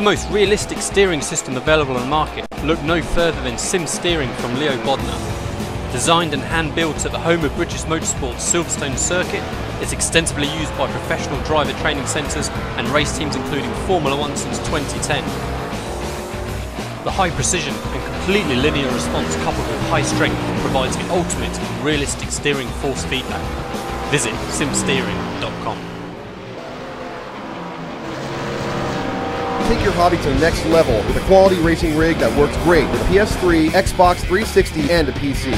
the most realistic steering system available on the market, look no further than Sim Steering from Leo Bodnar. Designed and hand-built at the home of British Motorsport's Silverstone circuit, it's extensively used by professional driver training centres and race teams including Formula 1 since 2010. The high precision and completely linear response coupled with high strength provides the ultimate in realistic steering force feedback. Visit simsteering.com. Take your hobby to the next level with a quality racing rig that works great with a PS3, Xbox 360, and a PC.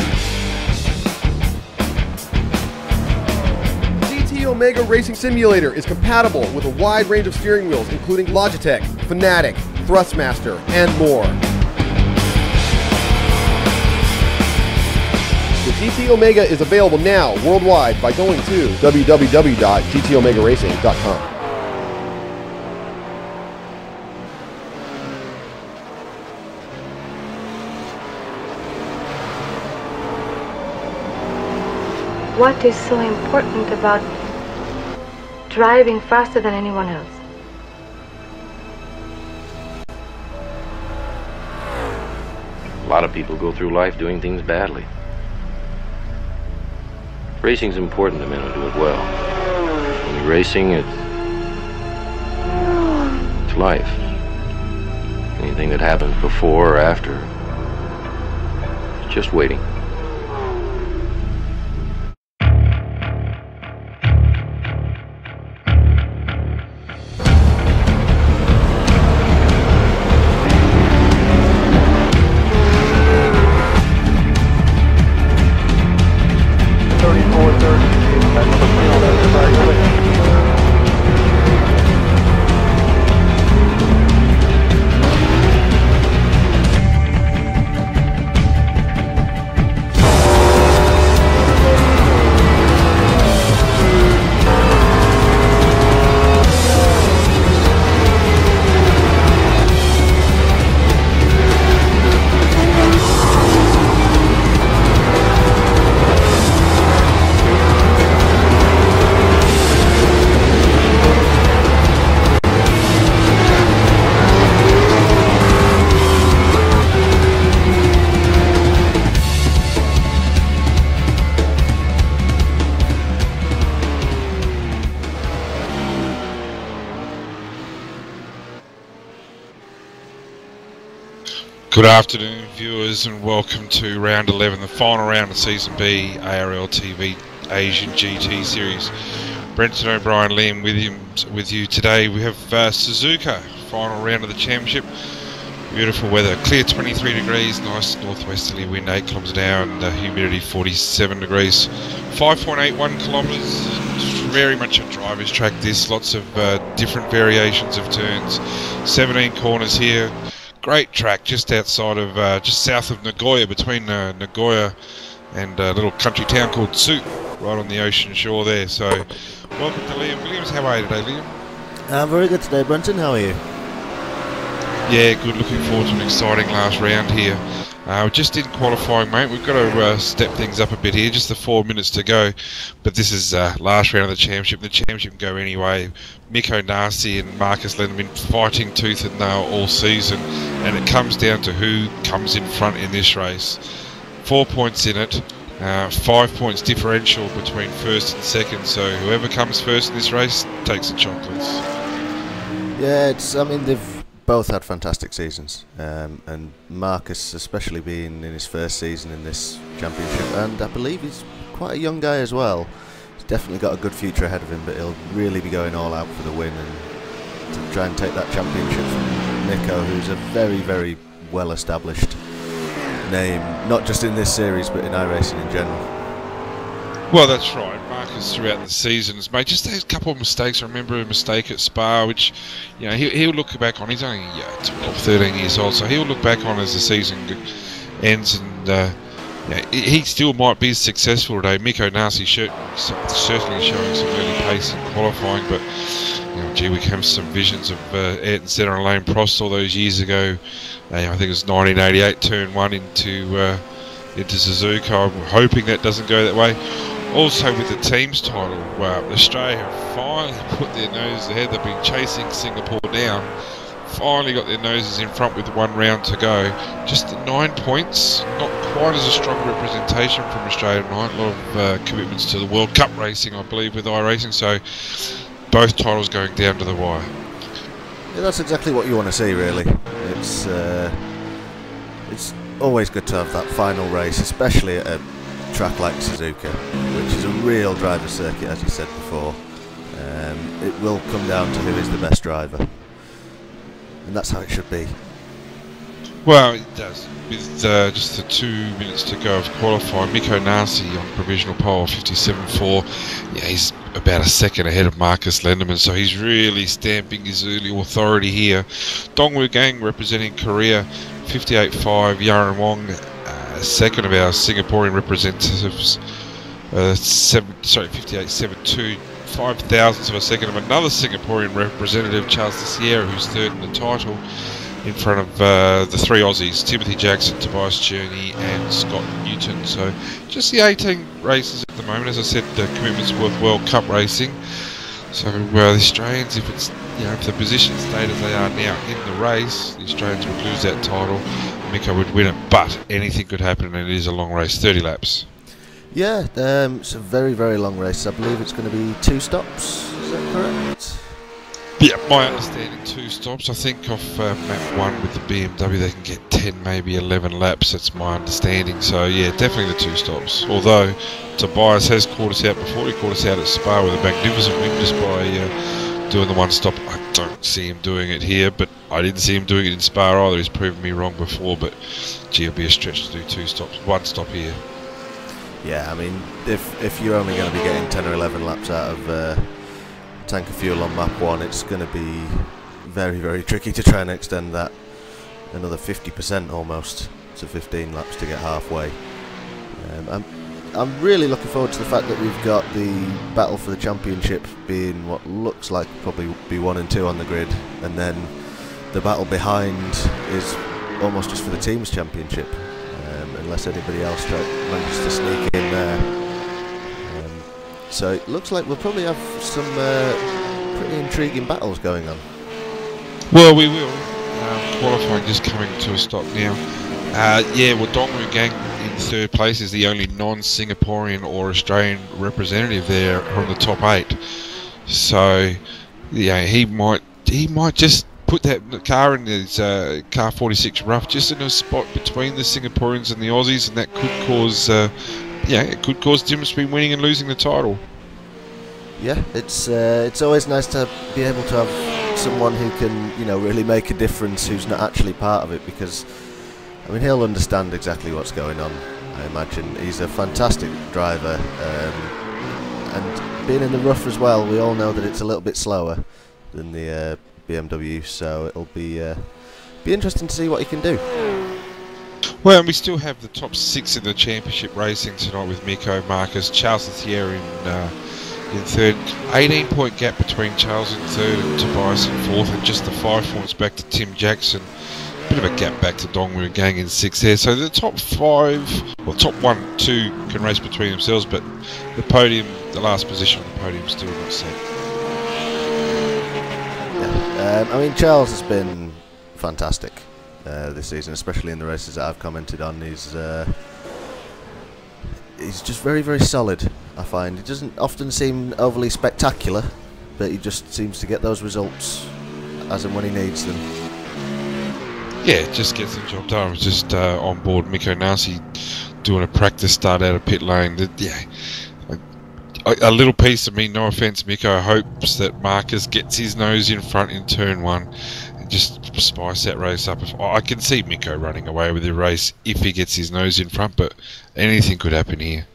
GT Omega Racing Simulator is compatible with a wide range of steering wheels including Logitech, Fanatec, Thrustmaster, and more. The GT Omega is available now worldwide by going to www.gtomegaracing.com. What is so important about driving faster than anyone else? A lot of people go through life doing things badly. Racing's important to men who do it well. When you're racing, it's life. Anything that happens before or after, it's just waiting. Good afternoon viewers and welcome to round 11, the final round of Season B ARL TV Asian GT Series. Brenton O'Brien, Liam with you today. We have Suzuka, final round of the championship. Beautiful weather, clear 23 degrees, nice northwesterly wind 8 kilometres an hour and humidity 47 degrees. 5.81 kilometres, very much a driver's track this, lots of different variations of turns. 17 corners here. Great track just outside of, just south of Nagoya, between Nagoya and a little country town called Tsu, right on the ocean shore there. So, welcome to Liam Williams. How are you today, Liam? I'm very good today, Brenton. How are you? Yeah, good. Looking forward to an exciting last round here. Just in qualifying, mate. We've got to step things up a bit here. Just the 4 minutes to go. But this is last round of the championship. The championship can go anyway. Mikko Nasi and Marcus Lennon have been fighting tooth and nail all season. And it comes down to who comes in front in this race. 4 points in it. 5 points differential between first and second. So whoever comes first in this race takes the chocolates. Yeah, I mean, they've both had fantastic seasons, and Marcus especially being in his first season in this championship, and I believe he's quite a young guy as well. He's definitely got a good future ahead of him, but he'll really be going all out for the win and to try and take that championship from Mikko, who's a very, very well established name, not just in this series but in iRacing in general. Well, that's right. Marcus throughout the season has made just a couple of mistakes. I remember a mistake at Spa, which, you know, he'll look back on. He's only 12, 13 years old, so he'll look back on as the season ends, and he still might be successful today. Mikko Nasi certainly showing some early pace in qualifying, but gee, we have some visions of Ayrton Senna and Alain Prost all those years ago. I think it was 1988, turn 1 into Suzuka. I'm hoping that doesn't go that way. Also with the team's title, Australia have finally put their nose ahead. They've been chasing Singapore down finally got their noses in front with 1 round to go. Just 9 points, not quite as a strong representation from Australia tonight. A lot of commitments to the World Cup racing, I believe, with iRacing, so both titles going down to the wire. Yeah, that's exactly what you want to see, really. It's always good to have that final race, especially at a track like Suzuka, which is a real driver's circuit, as you said before. It will come down to who is the best driver, and that's how it should be. Well, it does. With just the 2 minutes to go of qualifying, Mikko Nasi on provisional pole 57.4. Yeah, he's about a second ahead of Marcus Lenderman, so he's really stamping his early authority here. Dongwoo Gang representing Korea 58.5. Yaron Wong, second of our Singaporean representatives, 58.72. 5 thousandths of a second of another Singaporean representative, Charles de Sierra, who's third in the title, in front of the 3 Aussies, Timothy Jackson, Tobias Journey and Scott Newton. So just the 18 races at the moment. As I said, the commitments with World Cup racing. So the Australians, if it's, you know, if the positions stayed as they are now in the race, the Australians would lose that title, Mikko would win it, but anything could happen, and it is a long race, 30 laps. Yeah, it's a very, very long race. I believe it's going to be 2 stops, is that correct? Yeah, my understanding, 2 stops. I think off map 1 with the BMW they can get 10, maybe 11 laps, that's my understanding. So yeah, definitely the 2 stops. Although Tobias has caught us out before, he caught us out at Spa with a magnificent win just by doing the 1 stop. I don't see him doing it here, but I didn't see him doing it in Spa either. He's proven me wrong before, but gee, it'll be a stretch to do 2 stops, 1 stop here. Yeah, I mean, if you're only going to be getting 10 or 11 laps out of tank of fuel on map 1, it's going to be very, very tricky to try and extend that another 50% almost to 15 laps to get halfway. I'm really looking forward to the fact that we've got the battle for the championship being what looks like probably be 1 and 2 on the grid, and then the battle behind is almost just for the team's championship. Unless anybody else manages to sneak in there. So it looks like we'll probably have some pretty intriguing battles going on. Well, we will. Qualifying just coming to a stop now. Yeah, well, Dongwoo Gang in 3rd place is the only non-Singaporean or Australian representative there from the top 8. So, yeah, he might just put that car in his car 46 rough, just in a spot between the Singaporeans and the Aussies, and that could cause, it could cause the difference between winning and losing the title. Yeah, it's always nice to be able to have someone who can, you know, really make a difference, who's not actually part of it, because I mean, he'll understand exactly what's going on. I imagine he's a fantastic driver, and being in the rough as well, we all know that it's a little bit slower than the BMW, so it'll be interesting to see what he can do. Well, and we still have the top 6 in the championship racing tonight with Mikko, Marcus, Charles Thier in 3rd. 18-point gap between Charles in 3rd and Tobias in 4th, and just the 5 points back to Tim Jackson. Bit of a gap back to Dongwoo Gang in 6th there. So the top 5, well, top 1, 2 can race between themselves, but the podium, the last position on the podium, still not set. I mean, Charles has been fantastic this season, especially in the races that I've commented on. He's just very, very solid, I find. He doesn't often seem overly spectacular, but he just seems to get those results as and when he needs them. Yeah, just gets the job done. I was just on board Mikko Nasi doing a practice start out of pit lane. A little piece of me, no offence, Mikko, hopes that Marcus gets his nose in front in turn 1 and just spice that race up. I can see Mikko running away with the race if he gets his nose in front, but anything could happen here.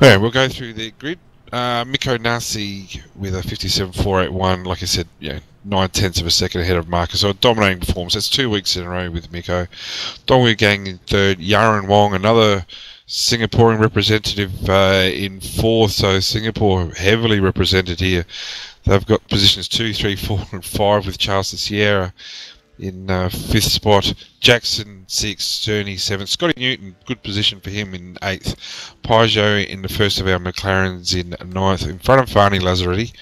Well, we'll go through the grid. Mikko Nasi with a 57.481, like I said, 9/10 of a second ahead of Marcus. So a dominating performance. That's 2 weeks in a row with Mikko. Dongwoo Gang in 3rd. Yaron Wong, another Singaporean representative in 4th, so Singapore heavily represented here. They've got positions 2, 3, 4 and 5 with Charles de Sierra in 5th spot. Jackson 6th, Journey 7th. Scotty Newton, good position for him in 8th. Peugeot in the first of our McLarens in 9th, in front of Fani Lazzaretti.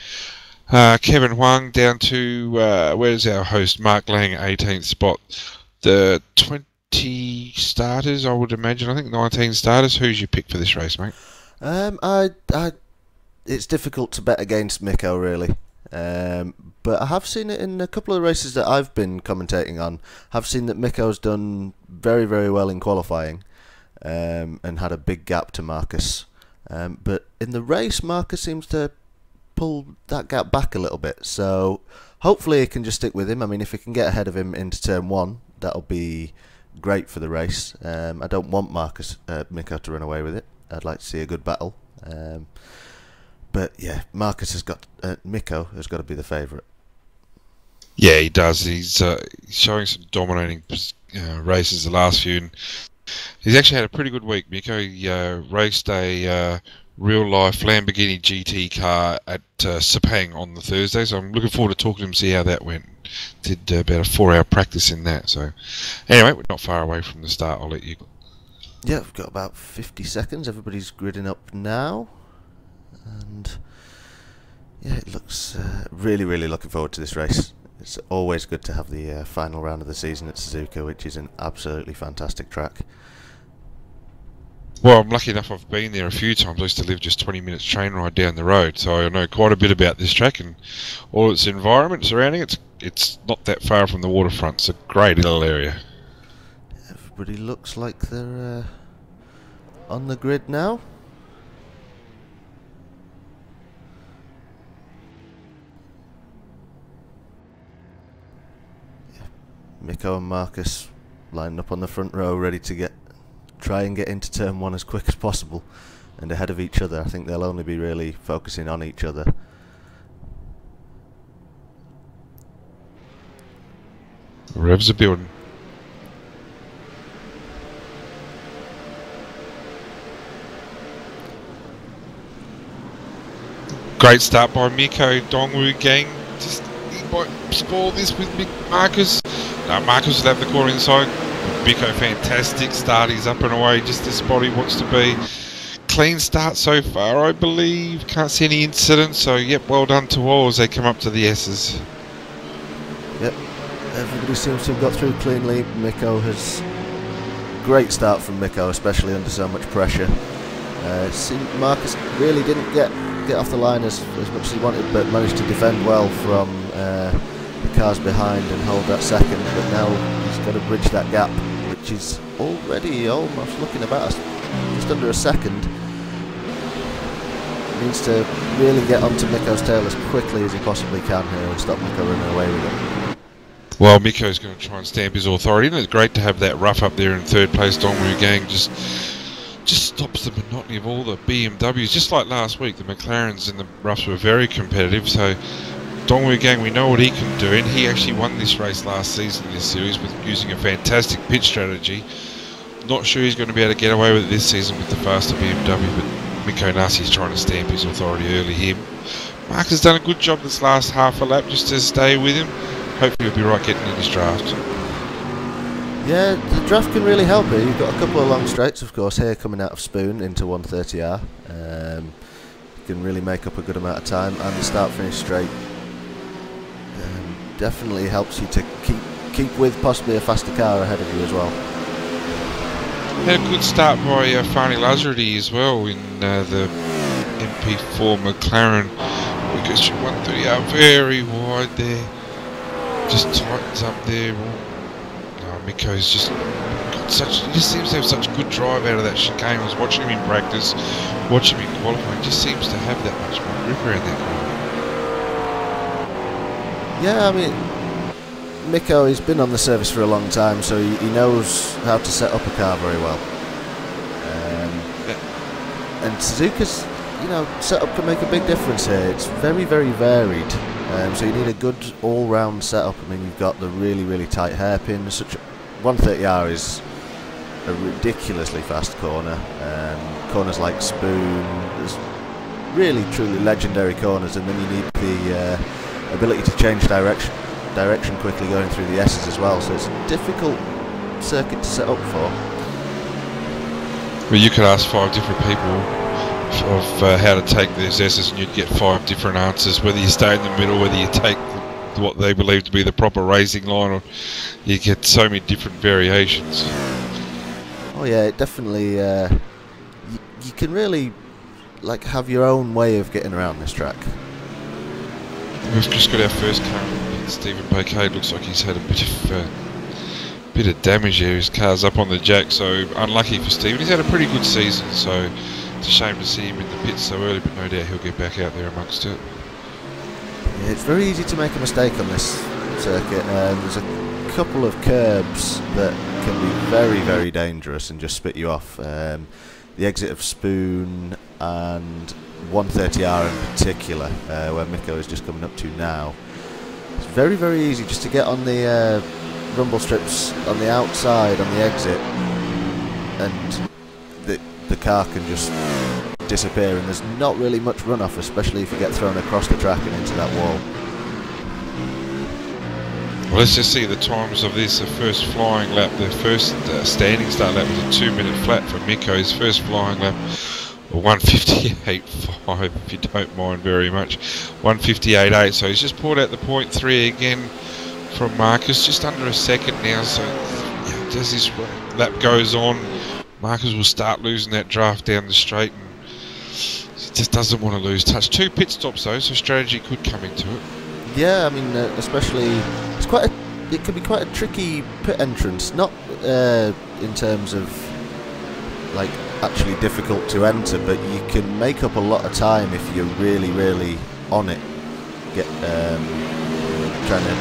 Kevin Huang down to, where's our host, Mark Lang, 18th spot. The 20 starters, I would imagine. I think 19 starters. Who's your pick for this race, mate? It's difficult to bet against Mikko, really. But I have seen it in a couple of races that I've been commentating on. I've seen that Mikko's done very, very well in qualifying, and had a big gap to Marcus. But in the race, Marcus seems to pull that gap back a little bit. So hopefully he can just stick with him. I mean, if he can get ahead of him into turn 1, that'll be great for the race. I don't want Mikko to run away with it. I'd like to see a good battle. But yeah, Mikko has got to be the favourite. Yeah, he does. He's showing some dominating races the last few. And he's actually had a pretty good week. Mikko raced a real-life Lamborghini GT car at Sepang on the Thursday, so I'm looking forward to talking to him, see how that went. Did about a 4-hour practice in that. So anyway, we're not far away from the start. I'll let you. Yeah, we've got about 50 seconds. Everybody's gridding up now. And yeah, it looks really, really looking forward to this race. It's always good to have the final round of the season at Suzuka, which is an absolutely fantastic track. Well, I'm lucky enough I've been there a few times. I used to live just 20 minutes train ride down the road, so I know quite a bit about this track and all its environment surrounding it. It's not that far from the waterfront. It's a great little area. Everybody looks like they're on the grid now. Mikko and Marcus lined up on the front row, ready to try and get into turn 1 as quick as possible and ahead of each other. I think they'll only be really focusing on each other. Revs are building. Great start by Mikko. Dongwu gang. He might spoil this with Marcus. No, Marcus will have the corner inside. Mikko, fantastic start. He's up and away, just the spot he wants to be. Clean start so far, I believe. Can't see any incidents, so yep, well done to all as they come up to the S's. Yep, everybody seems to have got through cleanly. Great start from Mikko, especially under so much pressure. Marcus really didn't get off the line as much as he wanted, but managed to defend well from the cars behind and hold that second. But now he's got to bridge that gap, which is already almost looking about just under a second. He needs to really get onto Mikko's tail as quickly as he possibly can here and stop Mikko running away with it. Well, Mikko's going to try and stamp his authority, and it's great to have that rough up there in third place. Dongwu gang just stops the monotony of all the BMWs. Just like last week, the McLarens and the roughs were very competitive, so Dongwu gang, we know what he can do, and he actually won this race last season in this series with using a fantastic pit strategy. Not sure he's going to be able to get away with it this season with the faster BMW, but Mikko Nasi's trying to stamp his authority early here. Mark has done a good job this last half a lap just to stay with him. Hopefully he'll be right getting in his draft. Yeah, the draft can really help here. You've got a couple of long straights, of course, here coming out of Spoon into 130R. You can really make up a good amount of time, and the start-finish straight definitely helps you to keep with possibly a faster car ahead of you as well. Had a good start by Fani Lazardi as well in the MP4 McLaren. Because 130R very wide there. Just tightens up there. Mikko's just got he just seems to have such good drive out of that chicane. I was watching him in practice, watching him in qualifying. Just seems to have that much more grip around that car. Yeah, I mean, Mikko, he's been on the service for a long time, so he knows how to set up a car very well. And Suzuka's, setup can make a big difference here. It's very, very varied. So you need a good all-round setup. I mean, you've got the really, really tight hairpin. 130R is a ridiculously fast corner. Corners like Spoon, there's really, truly legendary corners, and then you need the ability to change direction quickly going through the S's as well. So it's a difficult circuit to set up for. Well, you could ask 5 different people how to take these S's, and you'd get 5 different answers, whether you stay in the middle, whether you take what they believe to be the proper racing line, or you get so many different variations. Oh yeah, it definitely, you can really like have your own way of getting around this track. We've just got our first car. Stephen Bacade looks like he's had a bit of damage there. His car's up on the jack, so unlucky for Stephen. He's had a pretty good season, so it's a shame to see him in the pits so early, but no doubt he'll get back out there amongst it. Yeah, it's very easy to make a mistake on this circuit. There's a couple of curbs that can be very, very dangerous and just spit you off. The exit of Spoon and 130R in particular, where Mikko is just coming up to now. It's very, very easy just to get on the rumble strips on the outside on the exit, and the car can just disappear, and there's not really much runoff, especially if you get thrown across the track and into that wall. Well, let's just see the times of this. The first flying lap, the first standing start lap was a 2-minute flat for Mikko. His first flying lap, 1:58.5, if you don't mind very much. 1:58.8, so he's just pulled out the 0.3 again from Marcus, just under a second now. So yeah, as this lap goes on, Marcus will start losing that draft down the straight, and he just doesn't want to lose touch. 2 pit stops though, so strategy could come into it. Yeah, I mean, especially it can be quite a tricky pit entrance. Not in terms of like actually difficult to enter, but you can make up a lot of time if you're really, really on it. Trying to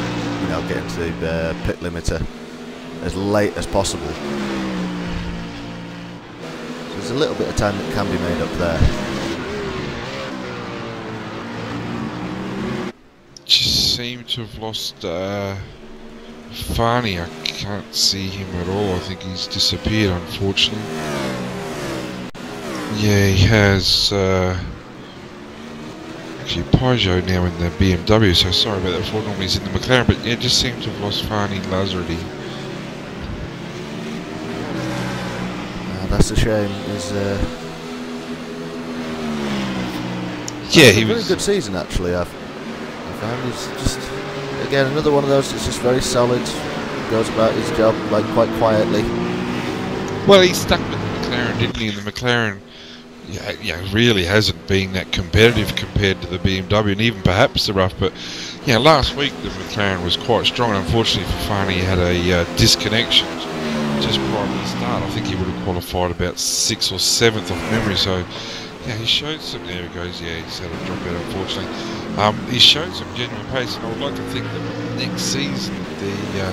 get into the pit limiter as late as possible. So there's a little bit of time that can be made up there. Just seem to have lost Farney. I can't see him at all. I think he's disappeared, unfortunately. Yeah, he has. Actually, Peugeot now in the BMW, so sorry about that before. Normally he's in the McLaren, but yeah, just seems to have lost Farney Lazardy. That's a shame. Yeah, he was a very was good season actually. I found he's just again another one of those that's just very solid. Goes about his job like quite quietly. Well, he stuck with the McLaren, didn't he? And the McLaren, really hasn't been that competitive compared to the BMW, and even perhaps the rough. But yeah, last week the McLaren was quite strong. Unfortunately for Farney, he had a disconnection just prior to the start. I think he would have qualified about 6th or 7th off memory. So yeah, he showed some. There he goes. Yeah, he's had a drop out, unfortunately. He showed some genuine pace, and I would like to think that next season there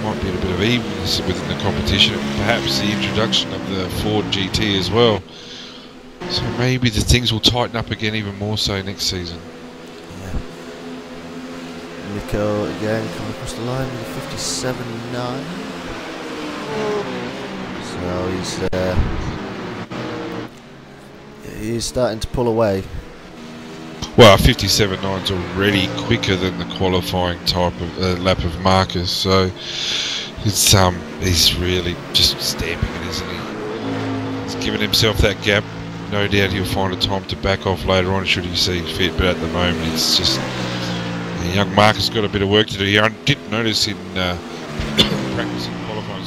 might be a bit of evenness within the competition, perhaps the introduction of the Ford GT as well. So maybe the things will tighten up again even more so next season. Yeah. Mikko again coming across the line with a 57.9. So he's starting to pull away. Well, 57.9 is already quicker than the qualifying type of lap of Marcus, so it's he's really just stamping it, isn't he? He's given himself that gap. No doubt he'll find a time to back off later on should he see fit, but at the moment it's just young Marcus got a bit of work to do here. I did notice in practicing qualifying,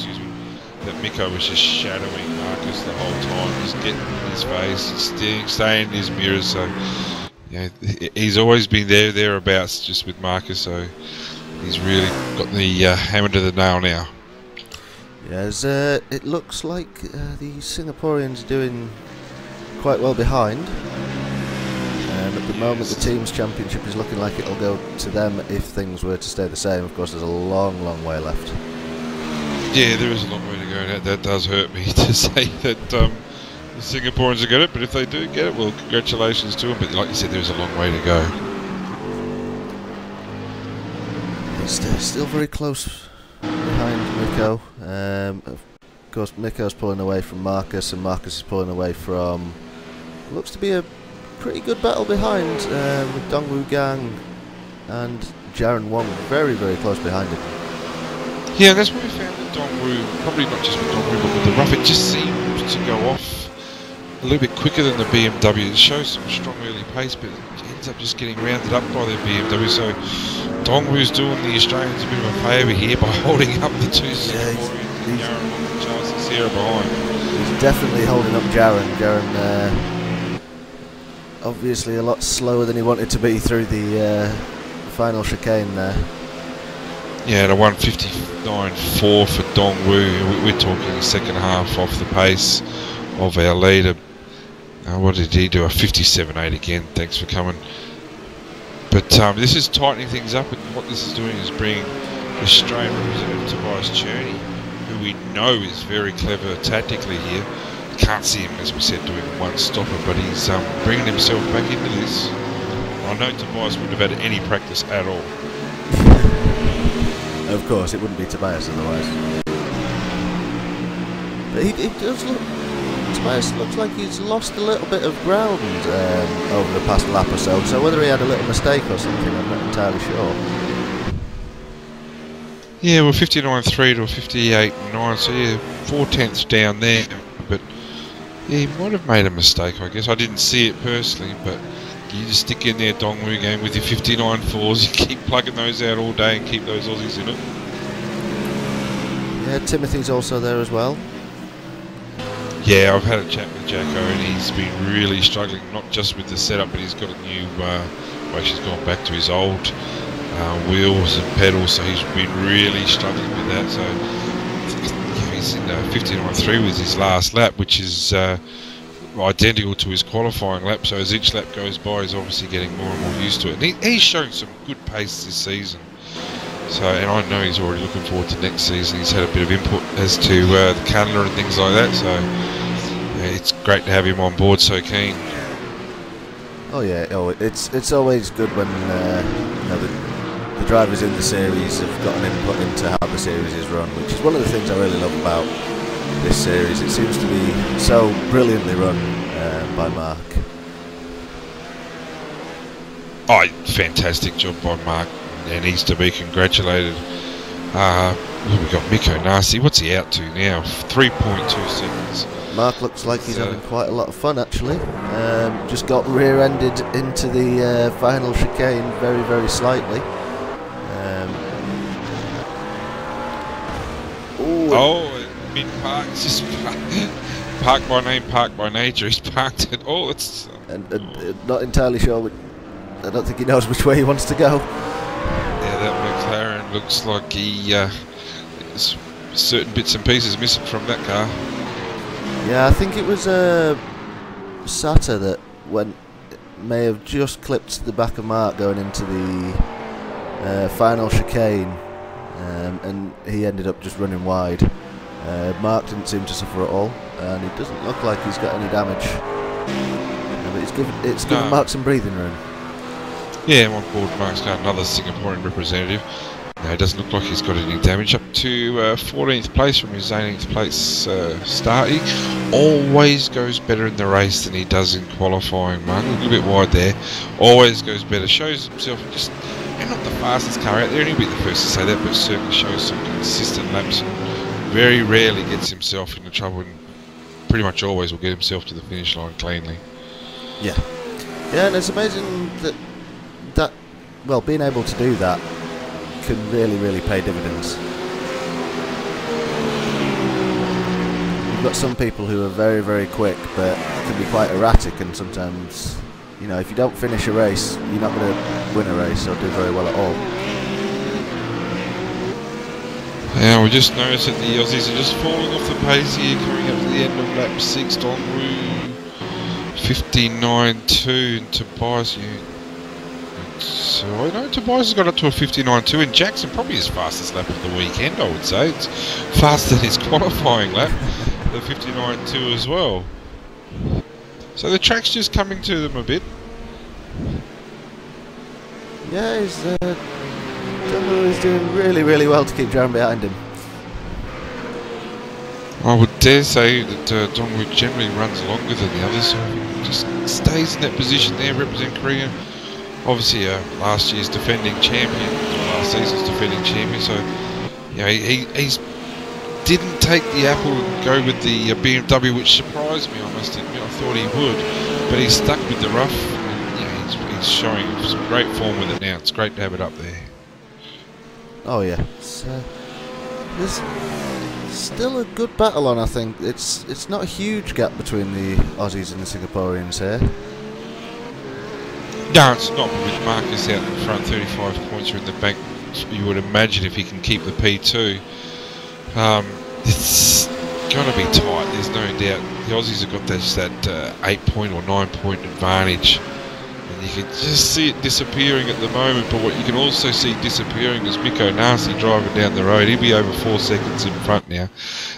that Mikko was just shadowing Marcus the whole time. He's getting in his face, he's staying in his mirror, so yeah, he's always been thereabouts just with Marcus, so he's really got the hammer to the nail now. Yes, it looks like the Singaporeans are doing quite well behind. At the moment the team's championship is looking like it'll go to them if things were to stay the same. Of course there's a long, long way left. Yeah, there is a long way to go. That does hurt me to say that the Singaporeans will get it, but if they do get it, well, congratulations to them. But like you said, there's a long way to go. It's still very close behind Mikko. Of course, Mikko's pulling away from Marcus, and Marcus is pulling away from looks to be a pretty good battle behind with Dongwoo Gang and Jaron Wong very, very close behind him. Yeah, that's what we found with Dongwoo. Probably not just with Dongwoo, but with the rough. It just seems to go off a little bit quicker than the BMW. It shows some strong early pace, but it ends up just getting rounded up by the BMW. So Dongwu's doing the Australians a bit of a favour here by holding up the two Singaporeans and Charles and Sarah behind. He's definitely holding up Jaron. Jaron obviously a lot slower than he wanted to be through the final chicane there. Yeah, the 1:59.4 for Dongwu. We're talking second half off the pace of our leader. What did he do? A 57.8 again. Thanks for coming. But this is tightening things up, and what this is doing is bringing Australian representative Tobias Cherney, who we know is very clever tactically here. Can't see him, as we said, doing one stopper, but he's bringing himself back into this. I know Tobias wouldn't have had any practice at all. Of course, it wouldn't be Tobias otherwise. But he does look... Tobias looks like he's lost a little bit of ground over the past lap or so. So whether he had a little mistake or something, I'm not entirely sure. Yeah, well, 59.3 to a 58.9, so yeah, 4 tenths down there. But yeah, he might have made a mistake, I guess. I didn't see it personally, but you just stick in there, Dongwu game, with your 59.4s. You keep plugging those out all day and keep those Aussies in it. Yeah, Timothy's also there as well. Yeah, I've had a chat with Jacko, and he's been really struggling, not just with the setup, but he's got a new, well, she's gone back to his old wheels and pedals, so he's been really struggling with that. So yeah, he's in 59.3 with his last lap, which is identical to his qualifying lap. So as each lap goes by, he's obviously getting more and more used to it. And he's shown some good pace this season. So, and I know he's already looking forward to next season. He's had a bit of input as to the calendar and things like that. So yeah, it's great to have him on board so keen. Oh yeah, it's always good when you know, the drivers in the series have got an input into how the series is run, which is one of the things I really love about this series. It seems to be so brilliantly run by Mark. Oh, fantastic job by Mark. And he's to be congratulated. We've got Miko Nasi. What's he out to now? 3.2 seconds. Mark looks like he's having quite a lot of fun actually. Just got rear-ended into the final chicane very, very slightly. Mid-park. It's just park by name, park by nature. He's parked it all. It's not entirely sure. I don't think he knows which way he wants to go. Yeah, that McLaren looks like he there's certain bits and pieces missing from that car. Yeah, I think it was Sata that may have just clipped the back of Mark going into the final chicane, and he ended up just running wide. Mark didn't seem to suffer at all, and it doesn't look like he's got any damage. But it's given Mark some breathing room. Yeah, I'm on board. Mark's got another Singaporean representative. No, it doesn't look like he's got any damage. Up to 14th place from his 18th place start. He always goes better in the race than he does in qualifying, Mark. A little bit wide there. Always goes better. Shows himself just, and not the fastest car out there, and he'll be the first to say that, but certainly shows some consistent laps. Very rarely gets himself into trouble, and pretty much always will get himself to the finish line cleanly. Yeah. Yeah, and it's amazing that well, being able to do that can really, really pay dividends. You've got some people who are very, very quick, but can be quite erratic, and sometimes, you know, if you don't finish a race, you're not going to win a race or do very well at all. Yeah, we just noticed that the Aussies are just falling off the pace here, coming up to the end of lap 6. Dongwu 59.2, and Tobias, so I know Tobias has got up to a 59.2, and Jackson probably his fastest lap of the weekend, I would say. It's faster than his qualifying lap, the 59.2 as well. So the track's just coming to them a bit. Yeah, he's doing really, really well to keep Jaron behind him. I would dare say that Dongwu generally runs longer than the others, so he just stays in that position there, representing Korea. Obviously, last year's defending champion, last season's defending champion. So, you know, he's didn't take the apple and go with the BMW, which surprised me, I must admit. I thought he would, but he's stuck with the rough. And, you know, he's showing some great form with it now. It's great to have it up there. Oh yeah, there's still a good battle on. I think it's not a huge gap between the Aussies and the Singaporeans here. No, it's not. With Marcus out in front, 35 points are in the bank. You would imagine if he can keep the P2. It's going to be tight, there's no doubt. The Aussies have got that 8-point or 9-point advantage. And you can just see it disappearing at the moment. But what you can also see disappearing is Mikko Nasi driving down the road. He'll be over 4 seconds in front now.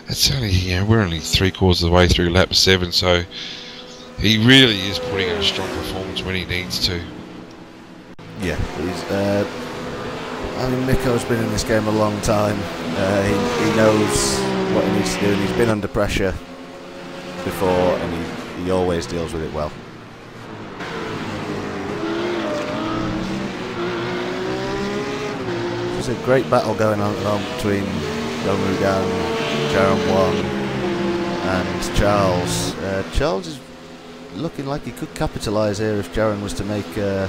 It's only, you know, we're only 3/4 of the way through lap 7, so he really is putting in a strong performance when he needs to. Yeah, he's. I mean, Mikko's been in this game a long time. He knows what he needs to do, and he's been under pressure before, and he always deals with it well. There's a great battle going on at the moment between Dongwoo Gang, Jaron Wong, and Charles. Charles is looking like he could capitalise here if Jaron was to make a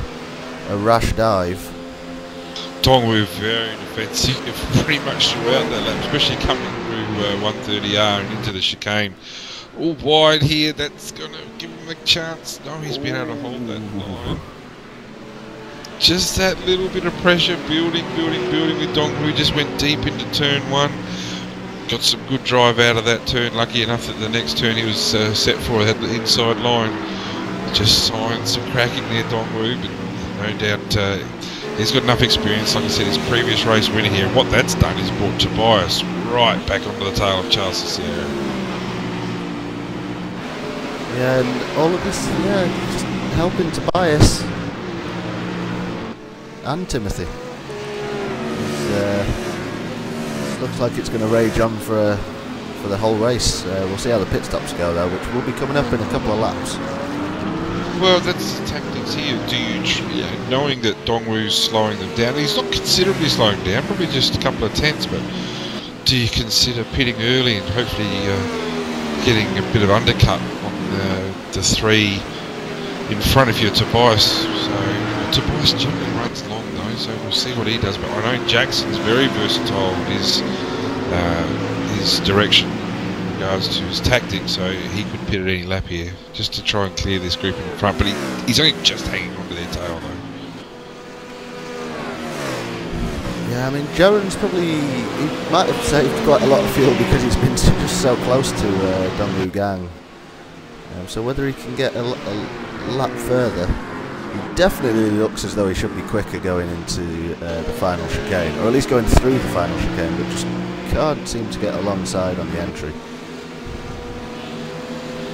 rash dive. Dongwoo very defensive pretty much throughout that lap, especially coming through 130R and into the chicane. All wide here, that's going to give him a chance. No, he's been able to hold that line. Just that little bit of pressure building with Dongwoo. He just went deep into turn 1. Got some good drive out of that turn. Lucky enough that the next turn he was set for had the inside line. Just signed some cracking there, Dongwoo, but no doubt he's got enough experience. Like I said, his previous race winner here. And what that's done is brought Tobias right back onto the tail of Charles Cicero. Yeah, and all of this, yeah, just helping Tobias and Timothy. Looks like it's going to rage on for the whole race. We'll see how the pit stops go though, which will be coming up in a couple of laps. Well, that's the tactics here. Do you, knowing that Dongwoo's slowing them down, he's not considerably slowing down, probably just a couple of tenths, but do you consider pitting early and hopefully getting a bit of undercut on the 3 in front of you, Tobias? So Tobias generally runs long though, so we'll see what he does. But I know Jackson's very versatile in his direction in regards to his tactics, so he could pit at any lap here just to try and clear this group in front. But he's only just hanging onto their tail though. Yeah, I mean, Jaron's probably, he might have saved quite a lot of fuel because he's been just so close to Dongwoo Gang. So whether he can get a lap further, he definitely looks as though he should be quicker going into the final chicane, or at least going through the final chicane, but just can't seem to get alongside on the entry.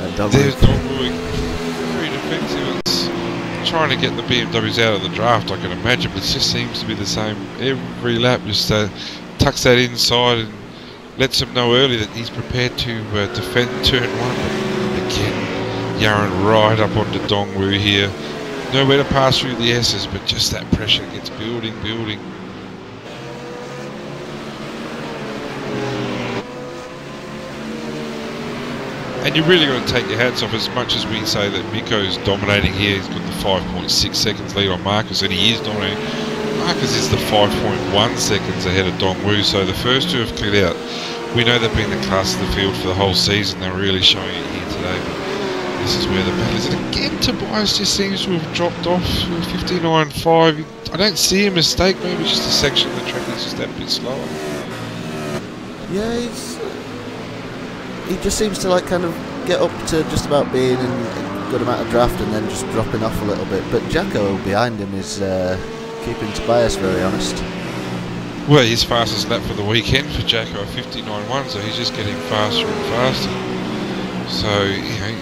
And there's Dongwoo, very defensive. It's trying to get the BMWs out of the draft, I can imagine, but it just seems to be the same every lap. Just tucks that inside and lets them know early that he's prepared to defend turn 1. Again, Yaron right up onto Dongwoo here. Nowhere to pass through the S's, but just that pressure gets building. And you really got to take your hats off. As much as we say that Mikko's dominating here, he's got the 5.6 seconds lead on Marcus, and he is dominating. Marcus is the 5.1 seconds ahead of Dongwoo, so the first two have cleared out. We know they've been the class of the field for the whole season. They're really showing it here today. But this is where the battle is. And again, Tobias just seems to have dropped off 59.5. I don't see a mistake. Maybe just a section of the track is just that bit slower. Yeah, he just seems to like kind of get up to just about being in a good amount of draft and then just dropping off a little bit. But Jacko behind him is keeping Tobias very honest. Well, his fastest lap for the weekend for Jacko, 59.1, so he's just getting faster and faster. So, you know,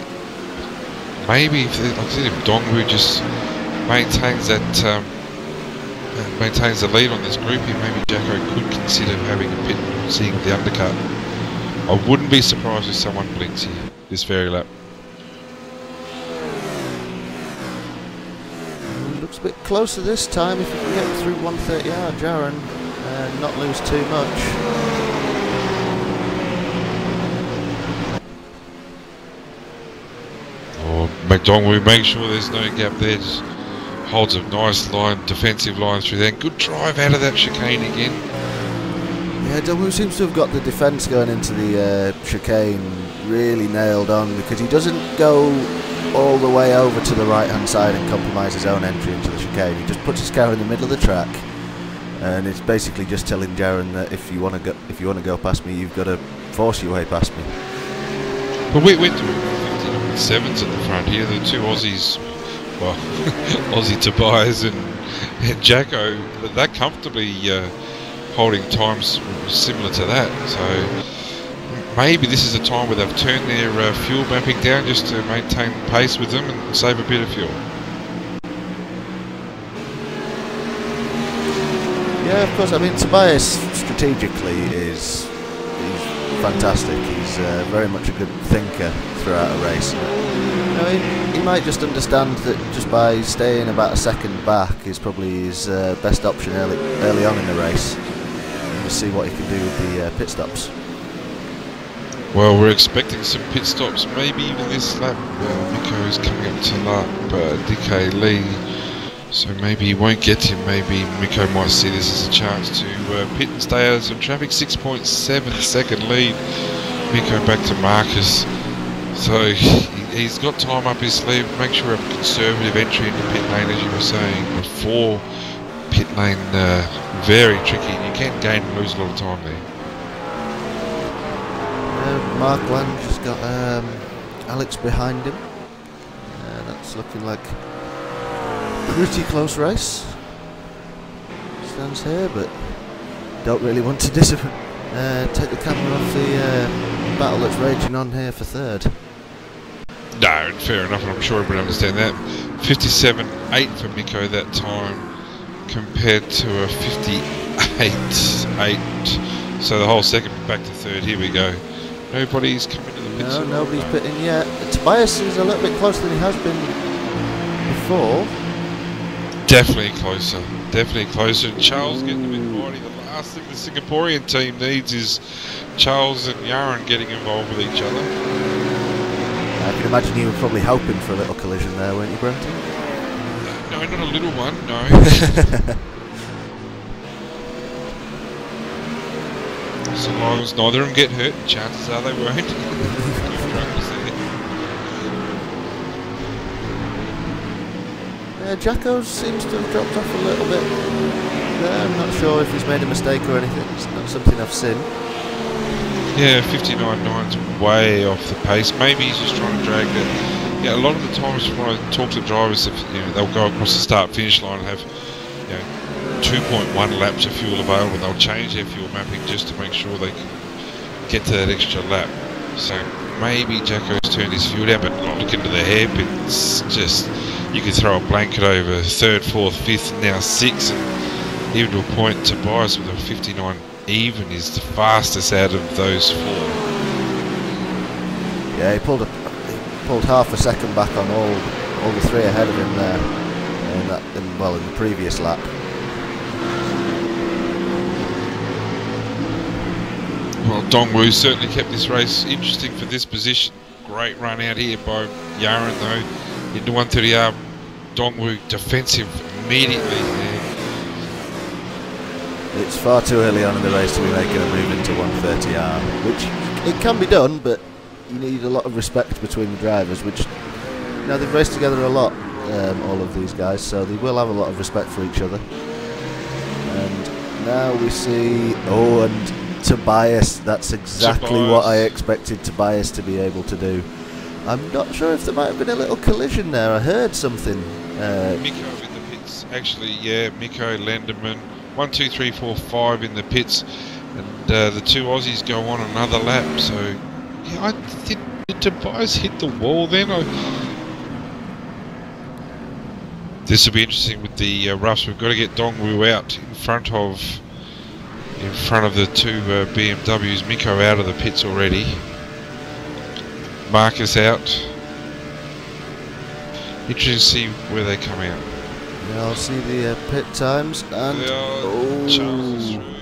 maybe if, like I said, if Dongwoo just maintains that maintains the lead on this group here, maybe Jacko could consider having a pit and seeing the undercut. I wouldn't be surprised if someone blinks here this very lap. Looks a bit closer this time if you can get through 130R, Jaron, and not lose too much. McDongwu, make sure there's no gap there. Just holds a nice line, defensive line through there. Good drive out of that chicane again. Yeah, Dongwu seems to have got the defence going into the chicane really nailed on, because he doesn't go all the way over to the right hand side and compromise his own entry into the chicane. He just puts his car in the middle of the track, and it's basically just telling Jaron that if you want to go past me, you've got to force your way past me. But we went to 59.7s at the front here. The two Aussies, well, Aussie Tobias and Jacko, they're comfortably holding times similar to that. So maybe this is a time where they've turned their fuel mapping down just to maintain pace with them and save a bit of fuel. Yeah, of course. I mean, Tobias strategically he's fantastic. He's very much a good thinker throughout a race. You know, he might just understand that just by staying about a second back is probably his best option early on in the race, and just see what he can do with the pit stops. Well, we're expecting some pit stops, maybe even this lap. Miko is coming up to lap DK Lee, so maybe he won't get him. Maybe Miko might see this as a chance to pit and stay out of some traffic. 6.7 second lead. Miko back to Marcus. So he's got time up his sleeve. Make sure a conservative entry into pit lane, as you were saying before. Pit lane very tricky. You can gain and lose a lot of time there. Mark Lang just got Alex behind him. That's looking like a pretty close race. Stands here, but don't really want to take the camera off the battle that's raging on here for third. No, fair enough, and I'm sure everyone understands that. 57.8 for Miko that time, compared to a 58.8. So the whole second back to third. Here we go. Nobody's coming to the pits. No, nobody's pitting yet. Tobias is a little bit closer than he has been before. Definitely closer. Definitely closer. Charles getting a bit mighty. The last thing the Singaporean team needs is Charles and Yaron getting involved with each other. I can imagine you were probably hoping for a little collision there, weren't you, Brenton? No, not a little one, no. So long as neither of them get hurt, chances are they won't. Jacko seems to have dropped off a little bit there. I'm not sure if he's made a mistake or anything. It's not something I've seen. Yeah, 59.9's way off the pace. Maybe he's just trying to drag that. Yeah, a lot of the times when I talk to drivers, if they'll go across the start-finish line and have 2.1 laps of fuel available, and they'll change their fuel mapping just to make sure they can get to that extra lap. So maybe Jacko's turned his fuel down, but not looking to the hairpins. Just, you could throw a blanket over third, fourth, fifth, and now sixth, and even to a point, Tobias with a 59 even is the fastest out of those four. Yeah, he pulled half a second back on all the three ahead of him there in the previous lap. Well, Dongwu certainly kept this race interesting for this position. Great run out here by Yaron though. Into 130R, Dongwu defensive immediately. It's far too early on in the race to be making a move into 130R, which it can be done, but you need a lot of respect between the drivers, which they've raced together a lot, all of these guys, so they will have a lot of respect for each other. And now we see, and Tobias, that's exactly what I expected Tobias to be able to do. I'm not sure if there might have been a little collision there. I heard something. Miko in the pits, actually, yeah, Miko, Lenderman, 1, 2, 3, 4, 5 in the pits, and the two Aussies go on another lap. So, yeah, did Tobias hit the wall then? This will be interesting with the roughs. We've got to get Dongwu out in front of the two BMWs. Miko out of the pits already. Marcus out. Interesting to see where they come out. Yeah, I'll see the pit times and Charles is through.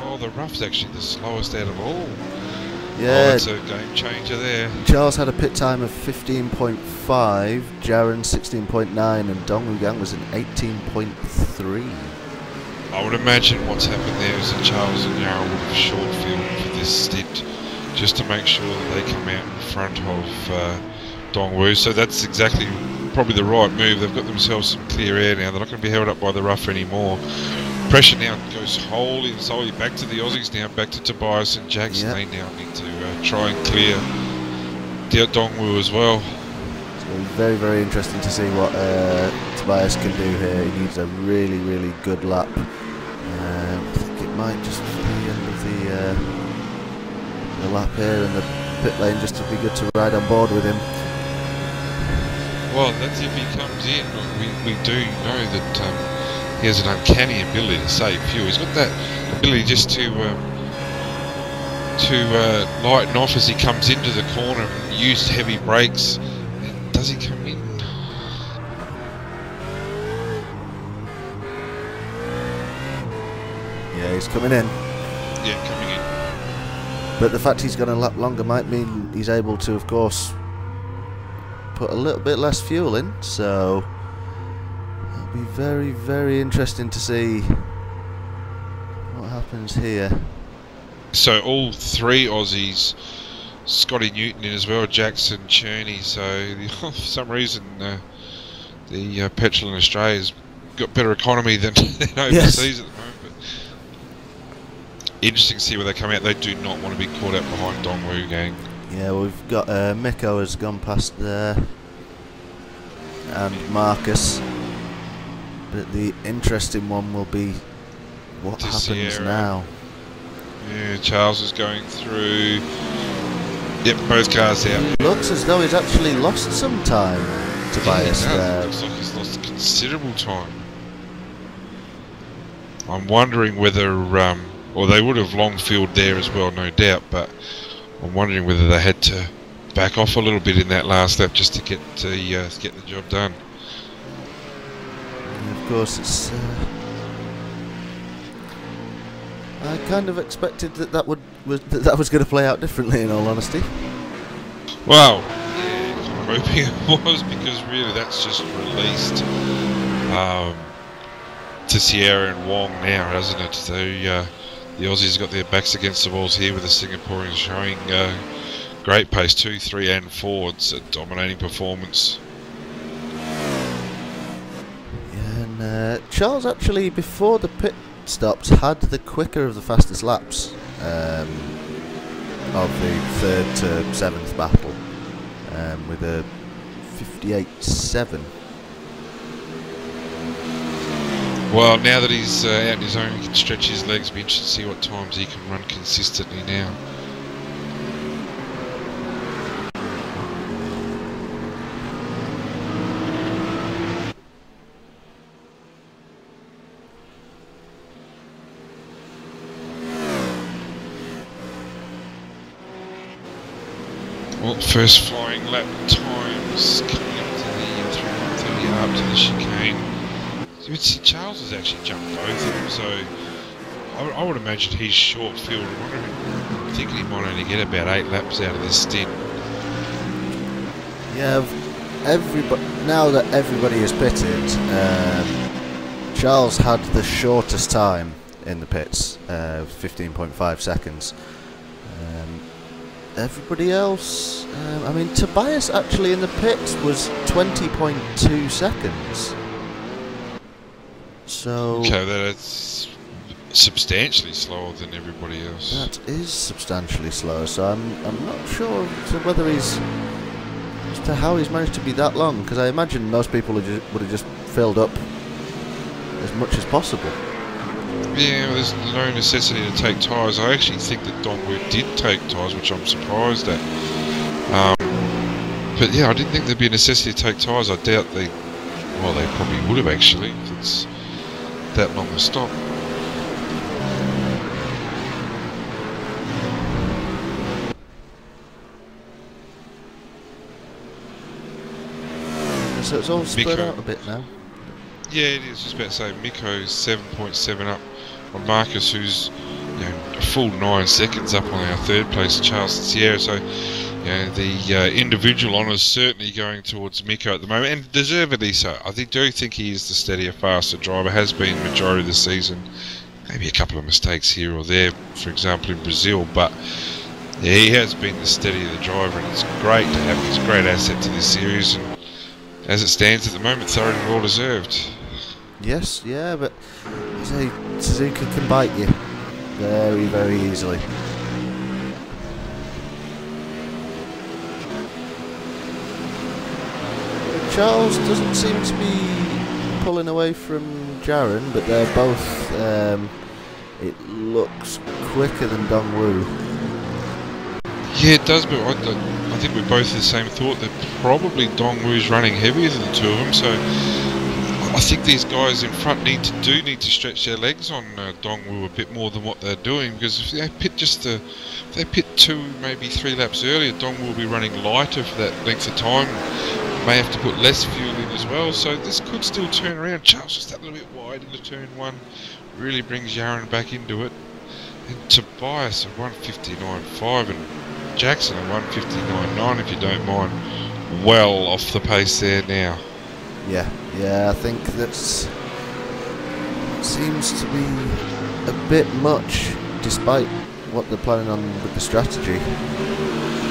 Oh, the rough's actually the slowest out of all. Yeah, it's a game changer there. Charles had a pit time of 15.5, Jaron 16.9, and Dongwoo Gang was an 18.3. I would imagine what's happened there is that Charles and Yarra would have short fielded for this stint just to make sure that they come out in front of Dongwoo. So that's exactly probably the right move. They've got themselves some clear air now. They're not going to be held up by the rough anymore. Pressure now goes wholly and solely back to the Aussies now, back to Tobias and Jackson. They now need to try and clear Dongwoo as well. It's going to be very, very interesting to see what Tobias can do here. He needs a really, really good lap. I think it might just be the end of the lap here in the pit lane, just to be good to ride on board with him. Well, that's if he comes in. We do know that he has an uncanny ability to save fuel. He's got that ability just to lighten off as he comes into the corner and use heavy brakes. And does he come in? Yeah, he's coming in. Yeah, coming in. But the fact he's gone a lap longer might mean he's able to, of course, put a little bit less fuel in. So it'll be very, very interesting to see what happens here. So all three Aussies, Scotty Newton in as well, Jackson, Cherney. So for some reason the petrol in Australia's got better economy than overseas at the moment. But interesting to see where they come out. They do not want to be caught out behind Dongwoo Gang. Yeah, we've got Mikko has gone past there, and Marcus. But the interesting one will be what happens now. Yeah, Charles is going through. Yep, both cars out. It looks as though he's actually lost some time, Tobias. It looks like he's lost considerable time. I'm wondering whether, or they would have long fielded there as well, no doubt, but I'm wondering whether they had to back off a little bit in that last lap just to get the job done. And of course, it's. I kind of expected that was going to play out differently, in all honesty. Well, yeah, I'm hoping it was, because really that's just released to Sierra and Wong now, hasn't it? So the Aussies got their backs against the walls here with the Singaporeans showing great pace, 2, 3 and 4. It's a dominating performance. Yeah, and Charles actually, before the pit stops, had the quicker of the fastest laps of the 3rd to 7th battle with a 58.7. Well, now that he's out on his own, he can stretch his legs. Be interested to see what times he can run consistently now. Well, first flying lap times coming up to the 3:30 after the chicane. You would see Charles has actually jumped both of them, so I would imagine he's short field. I'm thinking he might only get about 8 laps out of this stint. Yeah, now that everybody is pitted, Charles had the shortest time in the pits, 15.5 seconds. Everybody else, I mean, Tobias actually in the pits was 20.2 seconds. So okay, that's substantially slower than everybody else. That is substantially slower. So I'm not sure whether as to how he's managed to be that long, because I imagine most people would have just filled up as much as possible. Yeah, well, there's no necessity to take tyres. I actually think that Dongwoo did take tyres, which I'm surprised at. But yeah, I didn't think there'd be a necessity to take tyres. I doubt they probably would have actually, if it's that long a stop. So it's all spread out a bit now. Yeah, it is. Just about to say, Mikko's 7.7 up on Marcus, who's a full 9 seconds up on our third place, Charles and Sierra. So the individual honours certainly going towards Miko at the moment, and deservedly so. I do think he is the steadier, faster driver, has been the majority of the season. Maybe a couple of mistakes here or there, for example in Brazil, but yeah, he has been the steadier the driver, and it's great to have him. He's a great asset to this series, and as it stands at the moment, thoroughly well deserved. Yes, yeah, but Suzuka can bite you very, very easily. Charles doesn't seem to be pulling away from Jaron, but they're both, it looks quicker than Dongwu. Yeah, it does, but I think we're both the same thought that probably Dongwu's running heavier than the two of them, so I think these guys in front need to stretch their legs on Dongwu a bit more than what they're doing, because if they pit 2, maybe 3 laps earlier, Dongwu will be running lighter for that length of time. May have to put less fuel in as well, so this could still turn around. Charles just that little bit wide into turn 1 really brings Yaron back into it, and Tobias at 159.5 and Jackson at 159.9, if you don't mind, well off the pace there now. Yeah, I think that seems to be a bit much, despite what they're planning on with the strategy.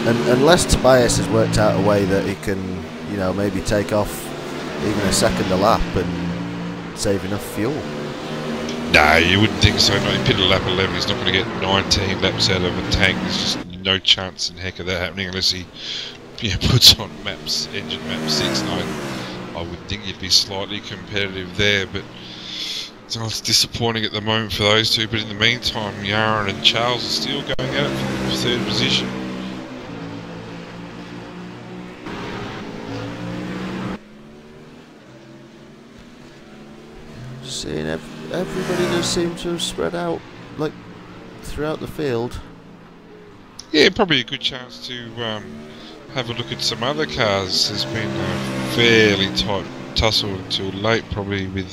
And unless Tobias has worked out a way that he can, maybe take off even a second a lap and save enough fuel. No, you wouldn't think so. No, he pitted at lap 11. He's not going to get 19 laps out of a tank. There's just no chance in heck of that happening unless he puts on engine map 6. I would think he'd be slightly competitive there, but it's disappointing at the moment for those two. But in the meantime, Yaron and Charles are still going at it for the third position. Seeing everybody does seem to have spread out like throughout the field. Yeah, probably a good chance to have a look at some other cars. There's been a fairly tight tussle until late, probably with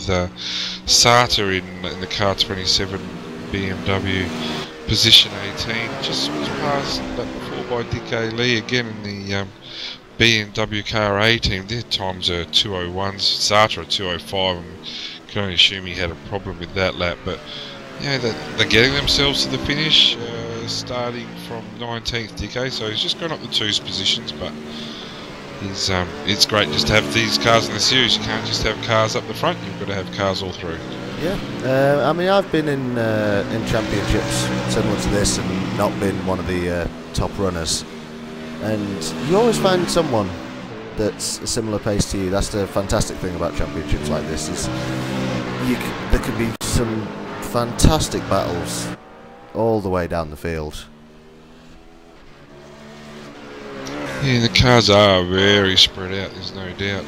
Sata in the car 27 BMW position 18. Just was passed that before by Dick A. Lee again in the BMW car 18. Their times are 201s, Sata at 205. And can only assume he had a problem with that lap, but they're getting themselves to the finish, starting from 19th DK, so he's just gone up the 2's positions, but it's great just to have these cars in the series. You can't just have cars up the front, you've got to have cars all through. Yeah, I mean, I've been in championships similar to this and not been one of the top runners, and you always find someone that's a similar pace to you. That's the fantastic thing about championships like this, is there can be some fantastic battles all the way down the field. Yeah, the cars are very spread out, there's no doubt.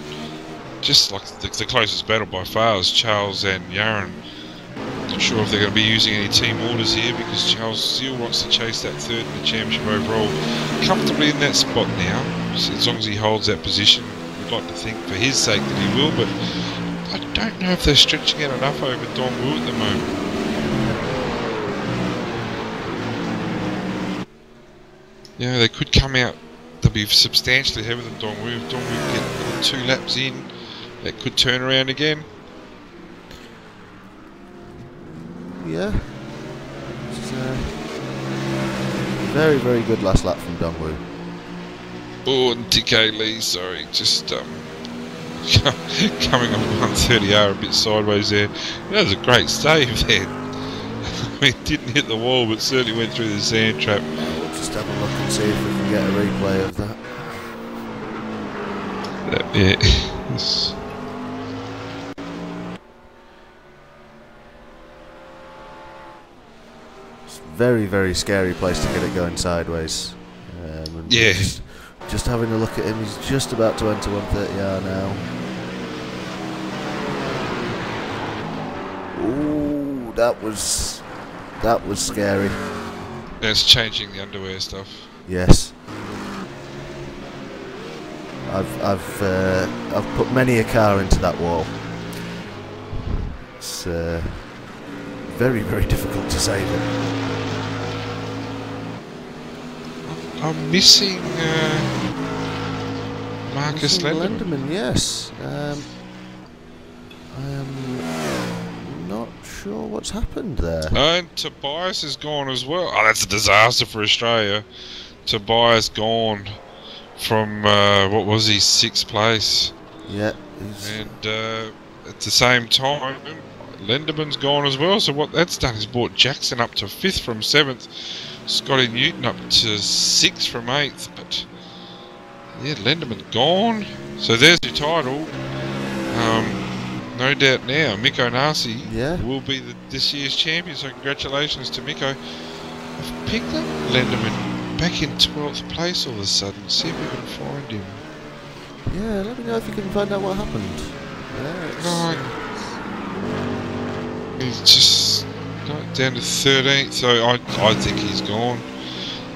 Just like the closest battle by far is Charles and Yaron. Not sure if they're going to be using any team orders here, because Charles still wants to chase that third in the championship overall. Comfortably in that spot now, so as long as he holds that position. We'd like to think for his sake that he will, but I don't know if they're stretching out enough over Dongwu at the moment. They could come out, they'll be substantially heavier than Dongwu. If Dongwu get 2 laps in, that could turn around again. Yeah, it's very, very good last lap from Dongwu. Oh, and DK Lee, sorry, just coming on 130R a bit sideways there. That was a great save there. I mean, it didn't hit the wall, but certainly went through the sand trap. We'll just have a look and see if we can get a replay of that. Yeah. Very, very scary place to get it going sideways. Yeah. Just having a look at him, he's just about to enter 130R now. Ooh, that was scary. That's changing the underwear stuff. Yes. I've put many a car into that wall. It's very, very difficult to save it. I'm missing Marcus Lenderman. Yes. I am not sure what's happened there. And Tobias is gone as well. Oh, that's a disaster for Australia. Tobias gone from, what was he, 6th place. Yeah. And at the same time, Lenderman's gone as well. So what that's done is brought Jackson up to 5th from 7th. Scotty Newton up to 6th from 8th. But yeah, Lenderman's gone. So there's your title. No doubt now, Mikko Nasi will be this year's champion. So congratulations to Mikko. I've picked up Lenderman back in 12th place all of a sudden. See if we can find him. Yeah, let me know if you can find out what happened. No, he's just down to 13th, so I think he's gone.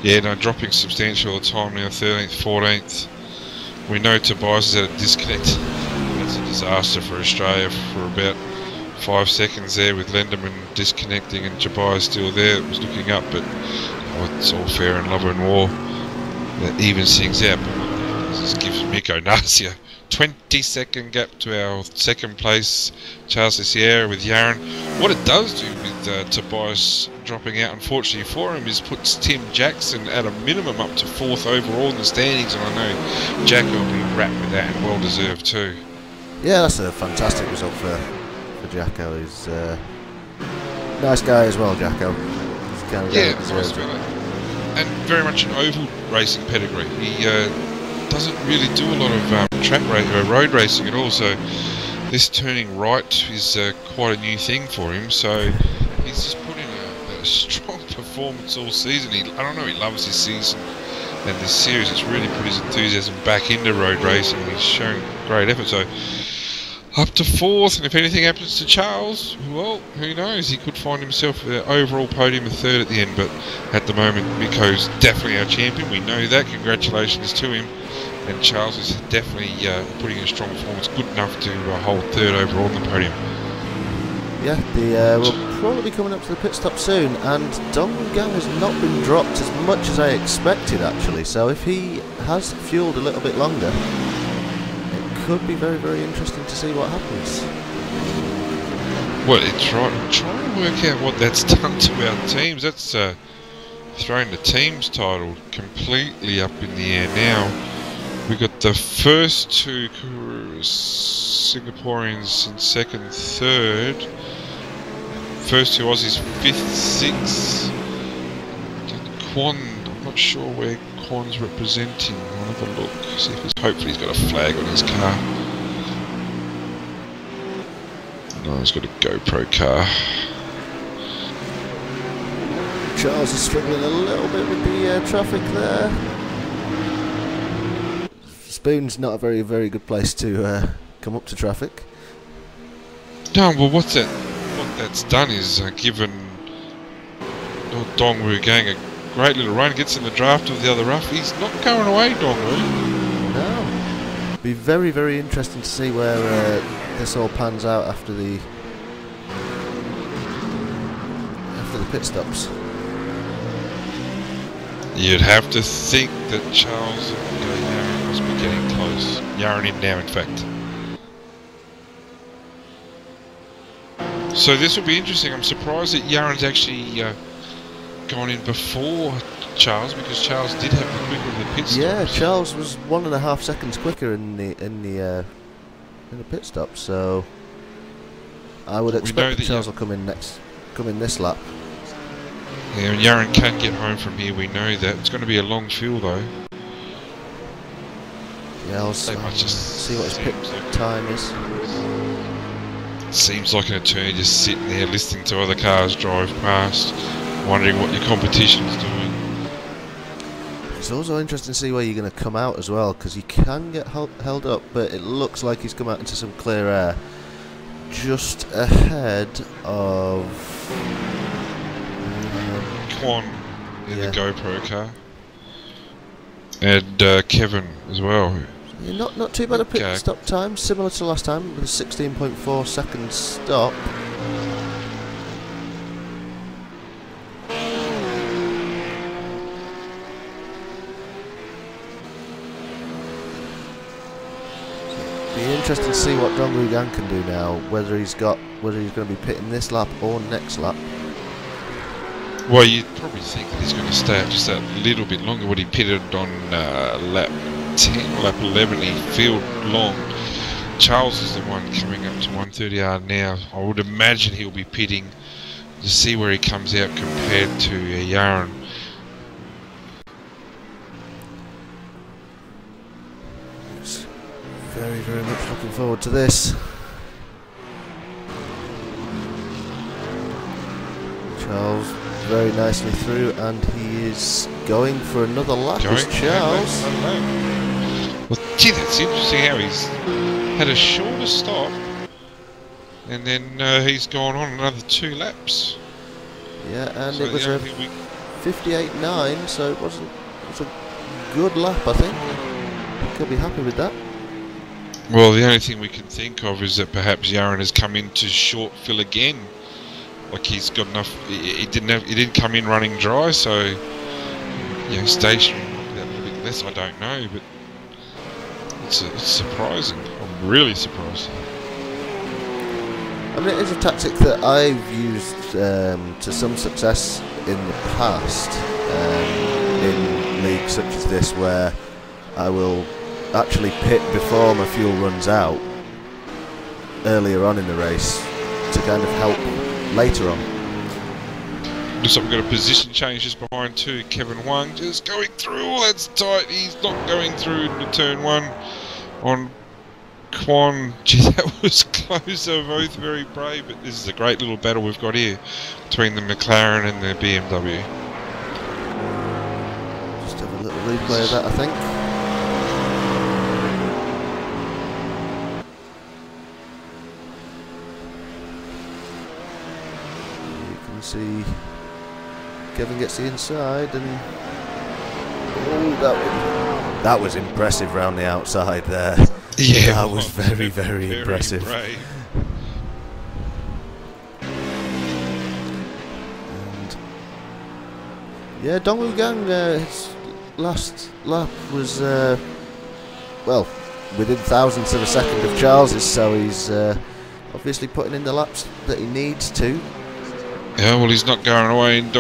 Yeah, no, dropping substantial time now, 13th, 14th. We know Tobias is at a disconnect. That's a disaster for Australia for about 5 seconds there with Lenderman disconnecting and Tobias still there. It was looking up, but it's all fair in love and war. That evens things out. This gives Mikko Nasi a 20-second gap to our 2nd place, Charles Sierra with Yaron. What it does do with Tobias dropping out, unfortunately for him, is puts Tim Jackson at a minimum up to 4th overall in the standings, and I know Jack will be wrapped with that and well deserved too. Yeah, that's a fantastic result for Jacko. He's a nice guy as well, Jacko. Yeah, nice fella. And very much an oval racing pedigree. He doesn't really do a lot of road racing at all, so this turning right is quite a new thing for him. So he's just put in a strong performance all season. I don't know, he loves this season and this series. It's really put his enthusiasm back into road racing. He's shown great effort. So up to 4th, and if anything happens to Charles, well, who knows? He could find himself an overall podium of 3rd at the end. But at the moment, Mikko's definitely our champion. We know that. Congratulations to him. And Charles is definitely putting in a strong performance, good enough to hold 3rd overall on the podium. Yeah, we'll probably be coming up to the pit stop soon, and Dongan has not been dropped as much as I expected, actually. So if he has fueled a little bit longer, it could be very, very interesting to see what happens. Well, try and work out what that's done to our teams. That's thrown the team's title completely up in the air now. We got the first 2 Singaporeans in 2nd, 3rd. First 2 Aussies 5th, 6th. Quan, I'm not sure where Quan's representing. I'll have a look. See if hopefully he's got a flag on his car. No, he's got a GoPro car. Charles is struggling a little bit with the traffic there. Spoon's not a very, very good place to come up to traffic. No, well, what that's done is given Dongwu Gang a great little run, gets in the draft of the other rough. He's not going away, Dongwu. No. Be very, very interesting to see where this all pans out after the pit stops. You'd have to think that Charles Yaron must be getting close. Yaron in now, in fact. So this will be interesting. I'm surprised that Yaron's actually gone in before Charles, because Charles did have the quicker of the pit stops. Yeah, Charles was 1.5 seconds quicker in the pit stop. So I would expect that Charles will come in this lap. Yeah, and Yaron can get home from here, we know that. It's going to be a long fuel though. Yeah, I'll see what his pit time is. Seems like an attorney just sitting there listening to other cars drive past, wondering what your competition's doing. It's also interesting to see where you're going to come out as well, because you can get held up, but it looks like he's come out into some clear air just ahead of Quan in the GoPro car, and Kevin as well. Yeah, not too bad a pit stop time, similar to last time with a 16.4 second stop. interesting to see what Dongwoo Gang can do now. Whether he's going to be pitting this lap or next lap. Well, you'd probably think that he's going to stay out just that little bit longer. What he pitted on lap 10, lap 11, he filled long. Charles is the one coming up to 130R now. I would imagine he'll be pitting to see where he comes out compared to Yaron. Very, very much looking forward to this. Charles very nicely through, and he is going for another lap. Is Charles? Well, gee, that's interesting how he's had a shorter stop, and then he's gone on another 2 laps. Yeah, and So it was the a only thing 58.9, so it was a good lap, I think. He'll be happy with that. Well, the only thing we can think of is that perhaps Yaron has come in to short fill again. Like he's got enough. He didn't come in running dry, so you know, stationary might be that little bit less. I don't know, but it's surprising. I'm really surprised. I mean, it is a tactic that I've used to some success in the past in leagues such as this, where I will actually pit before my fuel runs out earlier on in the race to kind of help later on. Looks like we've got a position change just behind 2. Kevin Huang just going through. Oh, that's tight. He's not going through into turn 1 on Kwon. Gee, that was close. They're both very brave, but this is a great little battle we've got here between the McLaren and the BMW. Just have a little replay of that, I think. See, Kevin gets the inside, and oh, that was impressive round the outside there. Yeah, that was very, very impressive. Brave. And yeah, Dongwoo Gang, his last lap was well within thousandths of a second of Charles's, so he's obviously putting in the laps that he needs to. Yeah, well, he's not going away in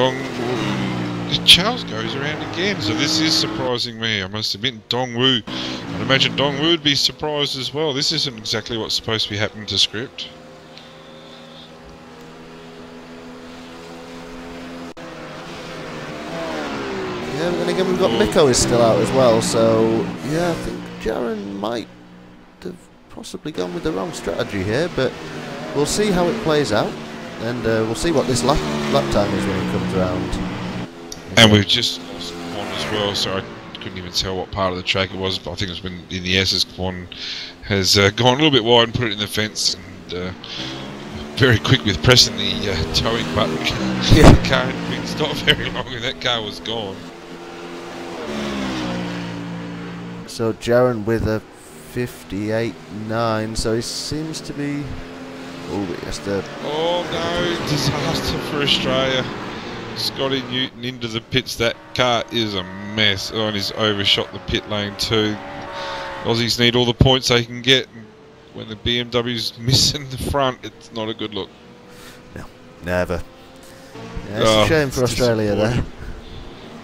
Charles goes around again, so this is surprising me. I must admit, Dongwoo. I'd imagine Dongwoo would be surprised as well. This isn't exactly what's supposed to be happening to script. Yeah, but then again, we've got Miko is still out as well, so yeah, I think Jaron might have possibly gone with the wrong strategy here, but we'll see how it plays out. And we'll see what this lap time is when he comes around. And we've just lost Kwon as well, so I couldn't even tell what part of the track it was, but I think it's been in the S's. Kwon has gone a little bit wide and put it in the fence, and very quick with pressing the towing button. Yeah. The car hadn't been stopped very long and that car was gone. So Jaron with a 58.9, so he seems to be... Oh, he has to... Oh no, disaster for Australia. Scotty Newton into the pits. That car is a mess. Oh, and he's overshot the pit lane too. Aussies need all the points they can get. And when the BMW's missing the front, it's not a good look. No, never. Yeah, it's a shame for Australia there.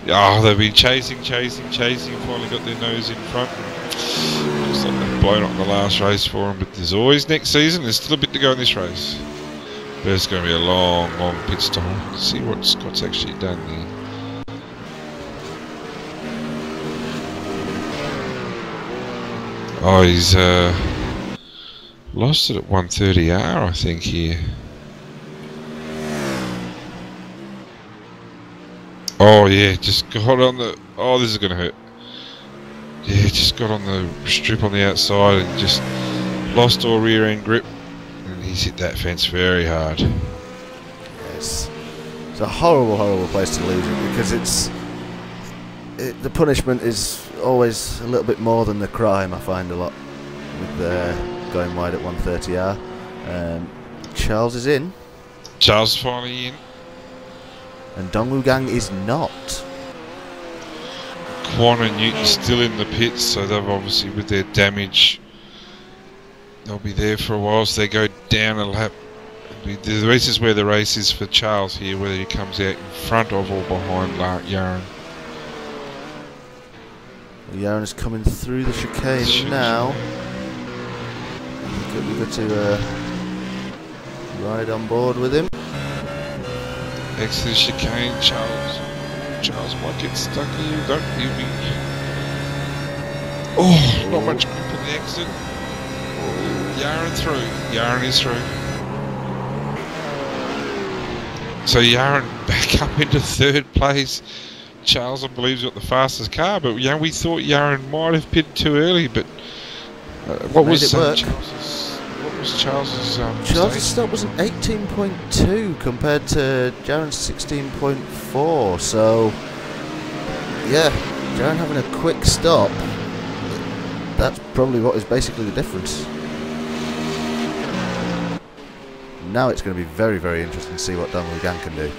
Oh, they've been chasing, finally got their nose in front. Looks like they've blown up the last race for them, but there's always next season. There's still a bit to go in this race. But it's going to be a long, long pit stop. Let's see what Scott's actually done there. Oh, he's lost it at 130R, I think, here. Oh yeah, just got on the... Oh, this is going to hurt. Yeah, just got on the strip on the outside and just lost all rear end grip. And he's hit that fence very hard. It's a horrible, horrible place to lose it, because the punishment is always a little bit more than the crime, I find a lot, with going wide at 130R. Charles is in. Charles is finally in. And Dongwoo Gang is not. Kwon and Newton still in the pits, so they've obviously, with their damage, They'll be there for a while as they go down a lap. This is where the race is for Charles here, whether he comes out in front of or behind Yaron. Yaron is coming through the chicane now. We've got to ride on board with him. Next to the chicane, Charles might get stuck here. He'll be... Oh, not much grip in the exit. Yaron through. Yaron is through. So Yaron back up into third place. Charles, I believe, has got the fastest car, but you know, we thought Yaron might have pitted too early. But what was Charles's Charles's stop was an 18.2 compared to Yaron's 16.4. So yeah, Yaron having a quick stop. That's probably what is basically the difference. Now it's going to be very, very interesting to see what Dongwu Gang can do.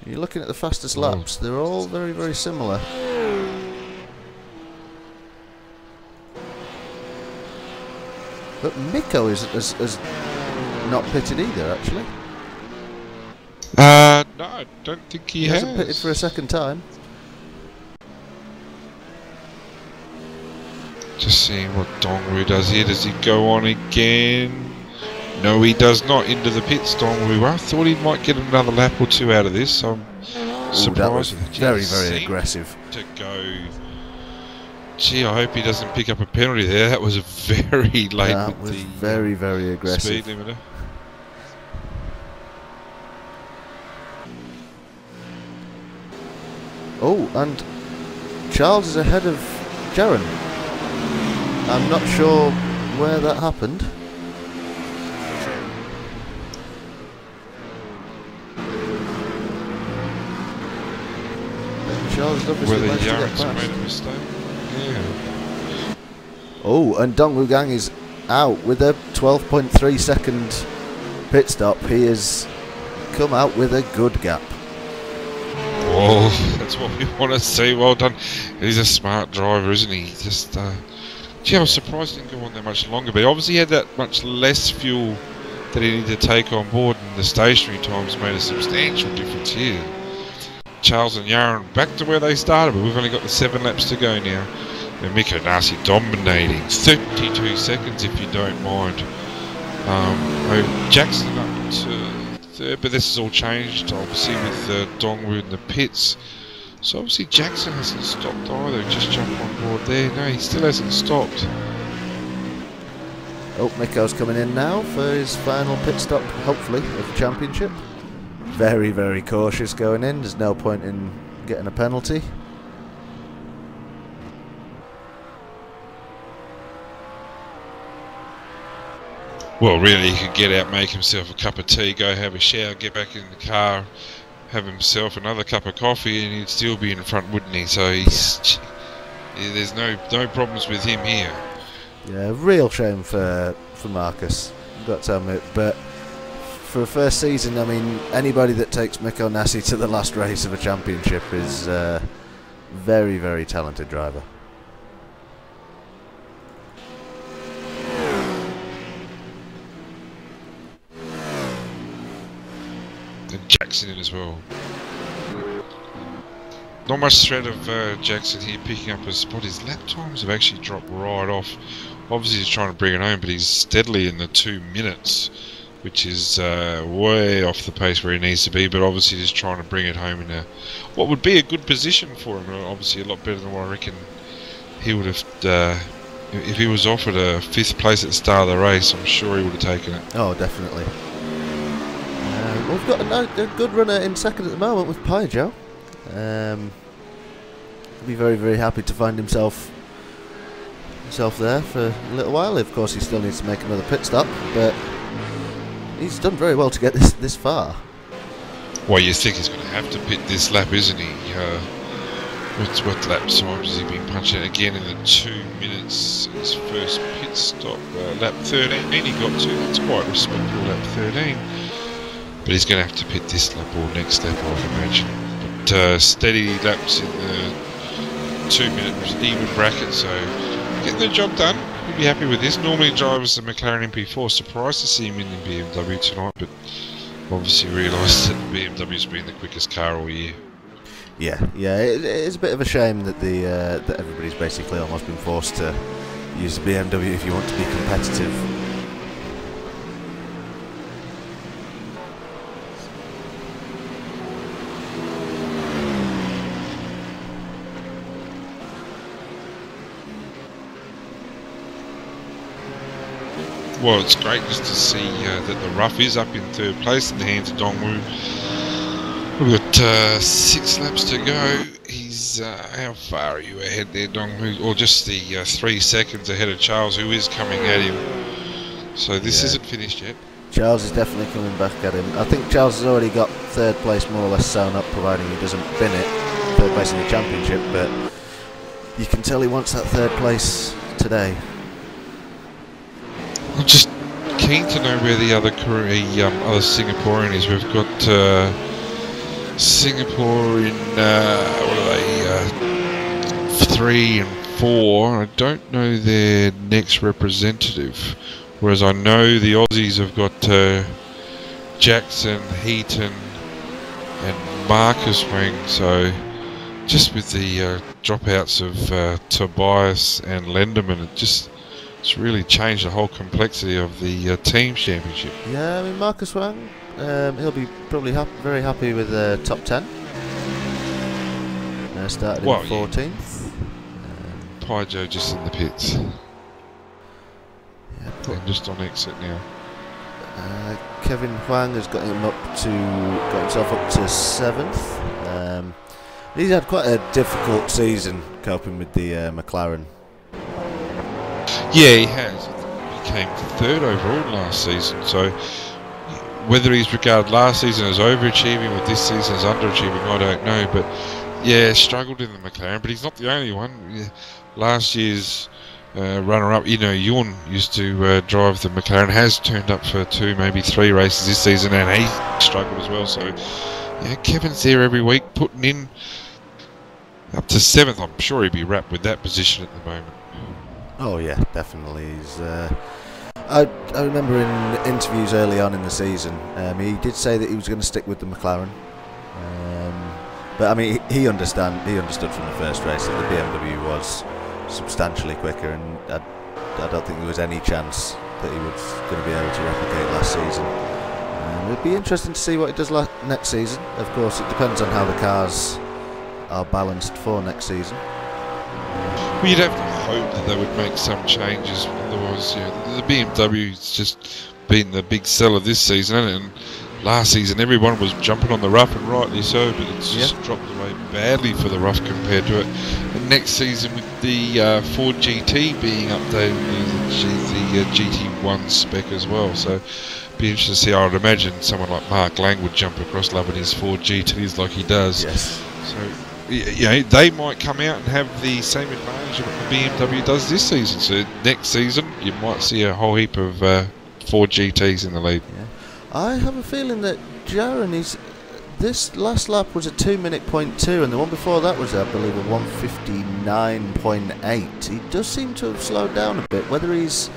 You're looking at the fastest laps, they're all very, very similar. But Mikko has not pitted either, actually. No, I don't think he has. Hasn't pitted for a second time. Just seeing what Dongwu does here. Does he go on again? No, he does not. Into the pits, Dongwu. I thought he might get another lap or two out of this. I'm surprised. That was very, very aggressive. To go. Gee, I hope he doesn't pick up a penalty there. That was very late. That was very, very aggressive. Speed limiter. Oh, and Charles is ahead of Jaron. I'm not sure where that happened. Charles obviously managed to get past. Made a mistake. Yeah. Oh, and Dongwu Gang is out with a 12.3 second pit stop. He has come out with a good gap. Well, that's what we want to see. Well done. He's a smart driver, isn't he? Just, gee, I was surprised he didn't go on that much longer, but obviously he had that much less fuel that he needed to take on board, and the stationary times made a substantial difference here. Charles and Yaron back to where they started, but we've only got the 7 laps to go now. And Mikko Nasi dominating, 32 seconds if you don't mind. Jackson up to third, but this has all changed obviously with Dongwu in the pits. So obviously Jackson hasn't stopped either, just jumped on board there. No, he still hasn't stopped. Oh, Mikko's coming in now for his final pit stop, hopefully, of the championship. Very, very cautious going in. There's no point in getting a penalty. Well, really, he could get out, make himself a cup of tea, go have a shower, get back in the car, have himself another cup of coffee, and he'd still be in front, wouldn't he? So he's, there's no problems with him here. Yeah, real shame for Marcus, I've got to admit. But for a first season, I mean, anybody that takes Mikko Nasi to the last race of a championship is a very, very talented driver. And Jackson in as well. Not much threat of Jackson here picking up a spot. His lap times have actually dropped right off. Obviously he's trying to bring it home, but he's steadily in the 2 minutes, which is way off the pace where he needs to be, but obviously he's trying to bring it home in what would be a good position for him. Obviously a lot better than what I reckon he would have, if he was offered a 5th place at the start of the race, I'm sure he would have taken it. Oh, definitely. We've got a good runner in second at the moment with Paijo. He'll be very, very happy to find himself there for a little while. Of course, he still needs to make another pit stop, but he's done very well to get this far. Well, you think he's going to have to pit this lap, isn't he? What lap times has he been punching again in the 2 minutes? His first pit stop, lap 13. He got to. That's quite respectable, lap 13. But he's going to have to pit this lap or next lap, I would imagine. steady laps in the 2-minute even bracket, so getting the job done. We'll be happy with this. Normally drivers the McLaren MP4, surprised to see him in the BMW tonight, but obviously realised that the BMW's been the quickest car all year. Yeah, it is a bit of a shame that that everybody's basically almost been forced to use the BMW if you want to be competitive. Well, it's great just to see that the rough is up in third place in the hands of Dongwu. We've got 6 laps to go. He's how far are you ahead there, Dongwu? Or just the 3 seconds ahead of Charles, who is coming at him. So this isn't finished yet. Charles is definitely coming back at him. I think Charles has already got third place more or less sewn up, providing he doesn't bin it. Third place in the championship, but you can tell he wants that third place today. I'm just keen to know where the other other Singaporean is. We've got Singapore in what are they? 3 and 4. I don't know their next representative. Whereas I know the Aussies have got Jackson, Heaton, and Marcus Wang. So just with the dropouts of Tobias and Lenderman, it's really changed the whole complexity of the team championship. Yeah, I mean Marcus Wang, he'll be probably very happy with top 10. Started in 14th. Paijo just in the pits. Yeah, and just on exit now. Kevin Huang has got himself up to 7th. He's had quite a difficult season coping with the McLaren. Yeah, he has. He came 3rd overall last season, so whether he's regarded last season as overachieving or this season as underachieving, I don't know. But yeah, struggled in the McLaren, but he's not the only one. Last year's runner-up, Ewan used to drive the McLaren, has turned up for 2, maybe 3 races this season, and he struggled as well. So yeah, Kevin's there every week, putting in up to 7th. I'm sure he'd be wrapped with that position at the moment. Oh yeah, definitely. I remember in interviews early on in the season, he did say that he was going to stick with the McLaren. But I mean, he understood from the first race that the BMW was substantially quicker, and I don't think there was any chance that he was going to be able to replicate last season. It'd be interesting to see what he does next season. Of course, it depends on how the cars are balanced for next season. Well, you'd have to hope that they would make some changes. Otherwise, the BMW's just been the big seller this season, and last season everyone was jumping on the rough, and rightly so, but it's just dropped away badly for the rough compared to it. And next season, with the Ford GT being updated with the GT1 spec as well, so be interesting to see. I would imagine someone like Mark Lang would jump across loving his Ford GTs like he does. Yes. So they might come out and have the same advantage of what the BMW does this season. So next season, you might see a whole heap of Ford GTs in the lead. Yeah. I have a feeling that Jaron this last lap was a 2-minute .2, and the one before that was, I believe, a 1:59.8. He does seem to have slowed down a bit. Whether he's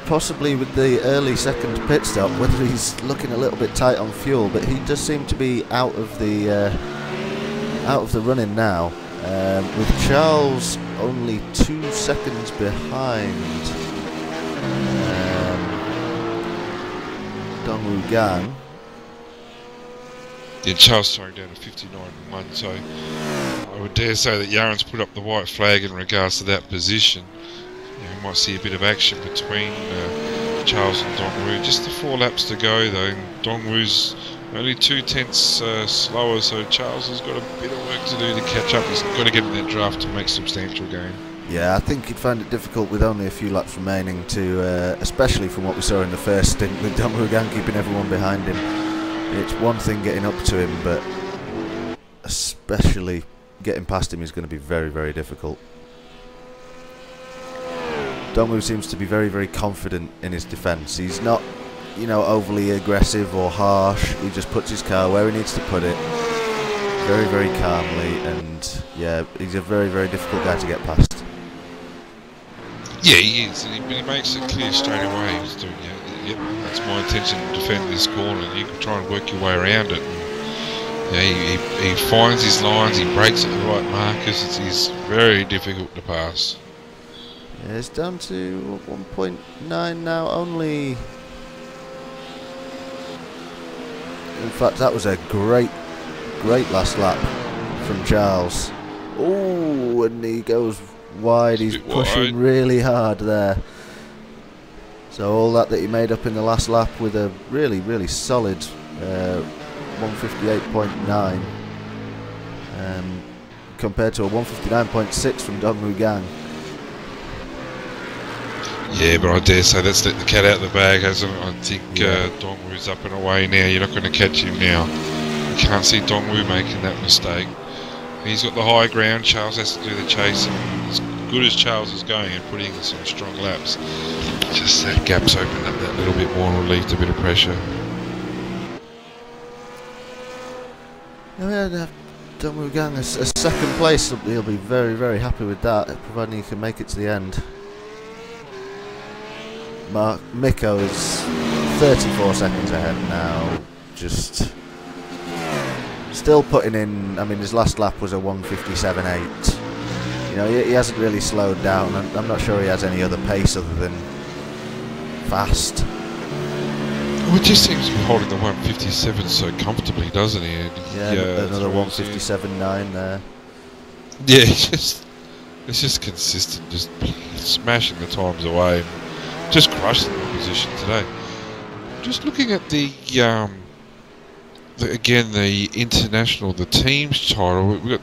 possibly with the early second pit stop, whether he's looking a little bit tight on fuel, but he does seem to be out of the running now, with Charles only 2 seconds behind Dongwu Gang. Yeah, Charles slowing down to 59.1, so I would dare say that Yaron's put up the white flag in regards to that position. We might see a bit of action between Charles and Dongwu. Just the 4 laps to go though, and Dongwu's only 2/10 slower, so Charles has got a bit of work to do to catch up. He's got to get in that draft to make substantial gain. Yeah, I think he'd find it difficult with only a few laps remaining to, especially from what we saw in the first stint with Dongwu Gang keeping everyone behind him. It's one thing getting up to him, but especially getting past him is going to be very, very difficult. Dongwu seems to be very, very confident in his defence. He's not, overly aggressive or harsh. He just puts his car where he needs to put it. very, very calmly, and yeah, he's a very, very difficult guy to get past. Yeah, he is, but he makes it clear straight away. He's doing, yep, that's my intention to defend this corner, and you can try and work your way around it. And, he finds his lines, he breaks at the right markers. It's very difficult to pass. Yeah, it's down to 1.9 now, only. In fact, that was a great last lap from Charles. Oh, and he goes wide. He's pushing really hard there. So all that he made up in the last lap with a really, really solid 158.9 compared to a 159.6 from Dongwu Gang. Yeah, but I dare say that's let the cat out of the bag, hasn't it? I think Dongwu's up and away now. You're not going to catch him now. You can't see Dongwu making that mistake. He's got the high ground. Charles has to do the chasing. As good as Charles is going and putting in some strong laps, just that gap's opened up that little bit more and relieved a bit of pressure. Yeah, Dongwu Gang a second place. He'll be very, very happy with that, providing he can make it to the end. Mikko is 34 seconds ahead now, just still putting in. I mean, his last lap was a 157.8. You know, he hasn't really slowed down. I'm not sure he has any other pace other than fast. Well, it just seems to be holding the 157 so comfortably, doesn't he? Yeah, another 157.9 there. Yeah, it's just consistent, just smashing the times away. Just crushing the opposition today. Just looking at the international, the team's title, we've got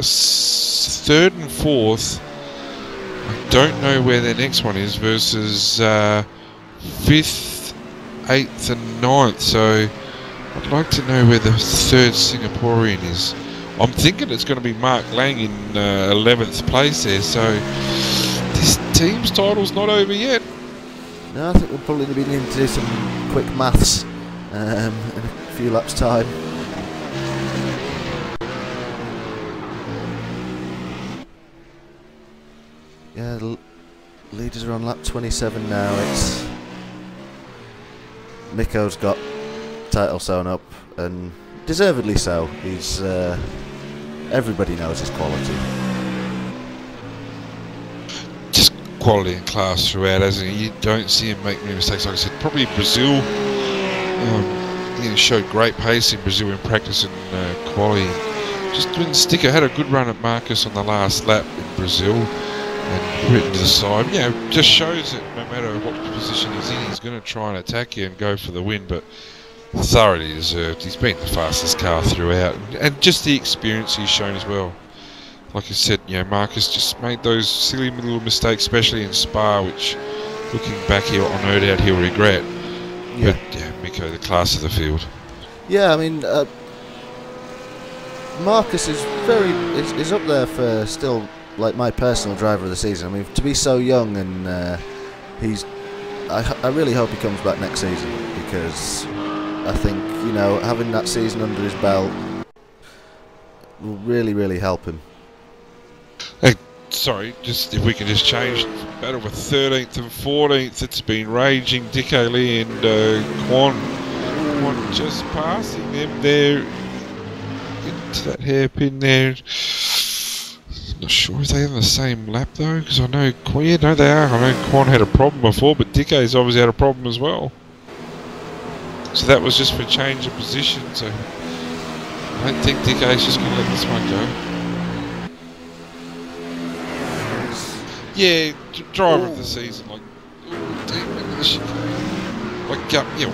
third and fourth. I don't know where their next one is versus fifth, eighth, and ninth. So I'd like to know where the third Singaporean is. I'm thinking it's going to be Mark Lang in 11th place there. So this team's title's not over yet. No, I think we'll probably be needing to do some quick maths in a few laps' time. Yeah, the leaders are on lap 27 now. It's Mikko's got title sewn up, and deservedly so. He's everybody knows his quality. Quality and class throughout, hasn't he? You don't see him make many mistakes. Like I said, probably Brazil. He showed great pace in Brazil in practice and quality. Just didn't sticker. Had a good run at Marcus on the last lap in Brazil and put it to the side. You know, just shows that no matter what position he's in, he's going to try and attack you and go for the win. But thoroughly deserved. He's been the fastest car throughout, and just the experience he's shown as well. Like I said, you know, Marcus just made those silly little mistakes, especially in Spa, which, looking back, no doubt he'll regret. Yeah. But yeah, Mikko, the class of the field. Yeah, I mean, Marcus is is up there for still like my personal driver of the season. I mean, to be so young, and I really hope he comes back next season, because I think, you know, having that season under his belt will really, really help him. Hey, sorry, just if we can just change battle for 13th and 14th. It's been raging. Dicko Lee and Kwon just passing them there into that hairpin there. Not sure if they're on the same lap though, because I know they are. I know Kwon had a problem before, but Dicko's obviously had a problem as well. So that was just for change of position. So I don't think Dicko's just going to let this one go. Yeah, driver of the season, like,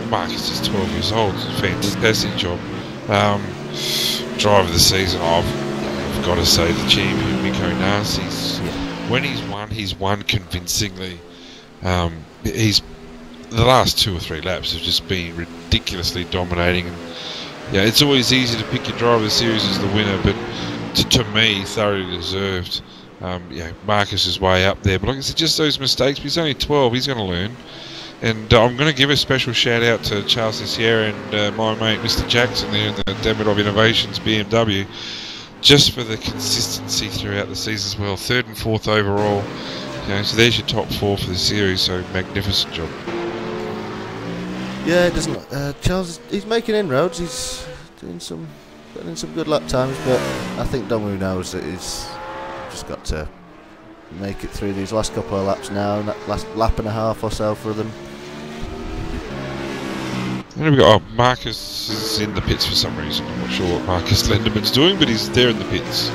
Marcus is 12 years old. It's a fantastic job. Driver of the season, I've got to say the champion, Mikko Nasi. When he's won convincingly. He's the last 2 or 3 laps have just been ridiculously dominating. And yeah, it's always easy to pick your driver of the series as the winner, but to me, thoroughly deserved. Marcus is way up there, but like I said, just those mistakes. But he's only 12; he's going to learn. And I'm going to give a special shout out to Charles Sierra and my mate Mr. Jackson there in the Davidoff Innovations BMW, just for the consistency throughout the season as well. 3rd and 4th overall. You know, so there's your top 4 for the series. So magnificent job. Yeah, it doesn't. Charles, he's making inroads. He's getting some good lap times, but I think Dongwoo knows that he's just got to make it through these last couple of laps now, and that last lap and a half or so for them. And we've got Marcus is in the pits for some reason. I'm not sure what Marcus Lenderman's doing, but he's there in the pits.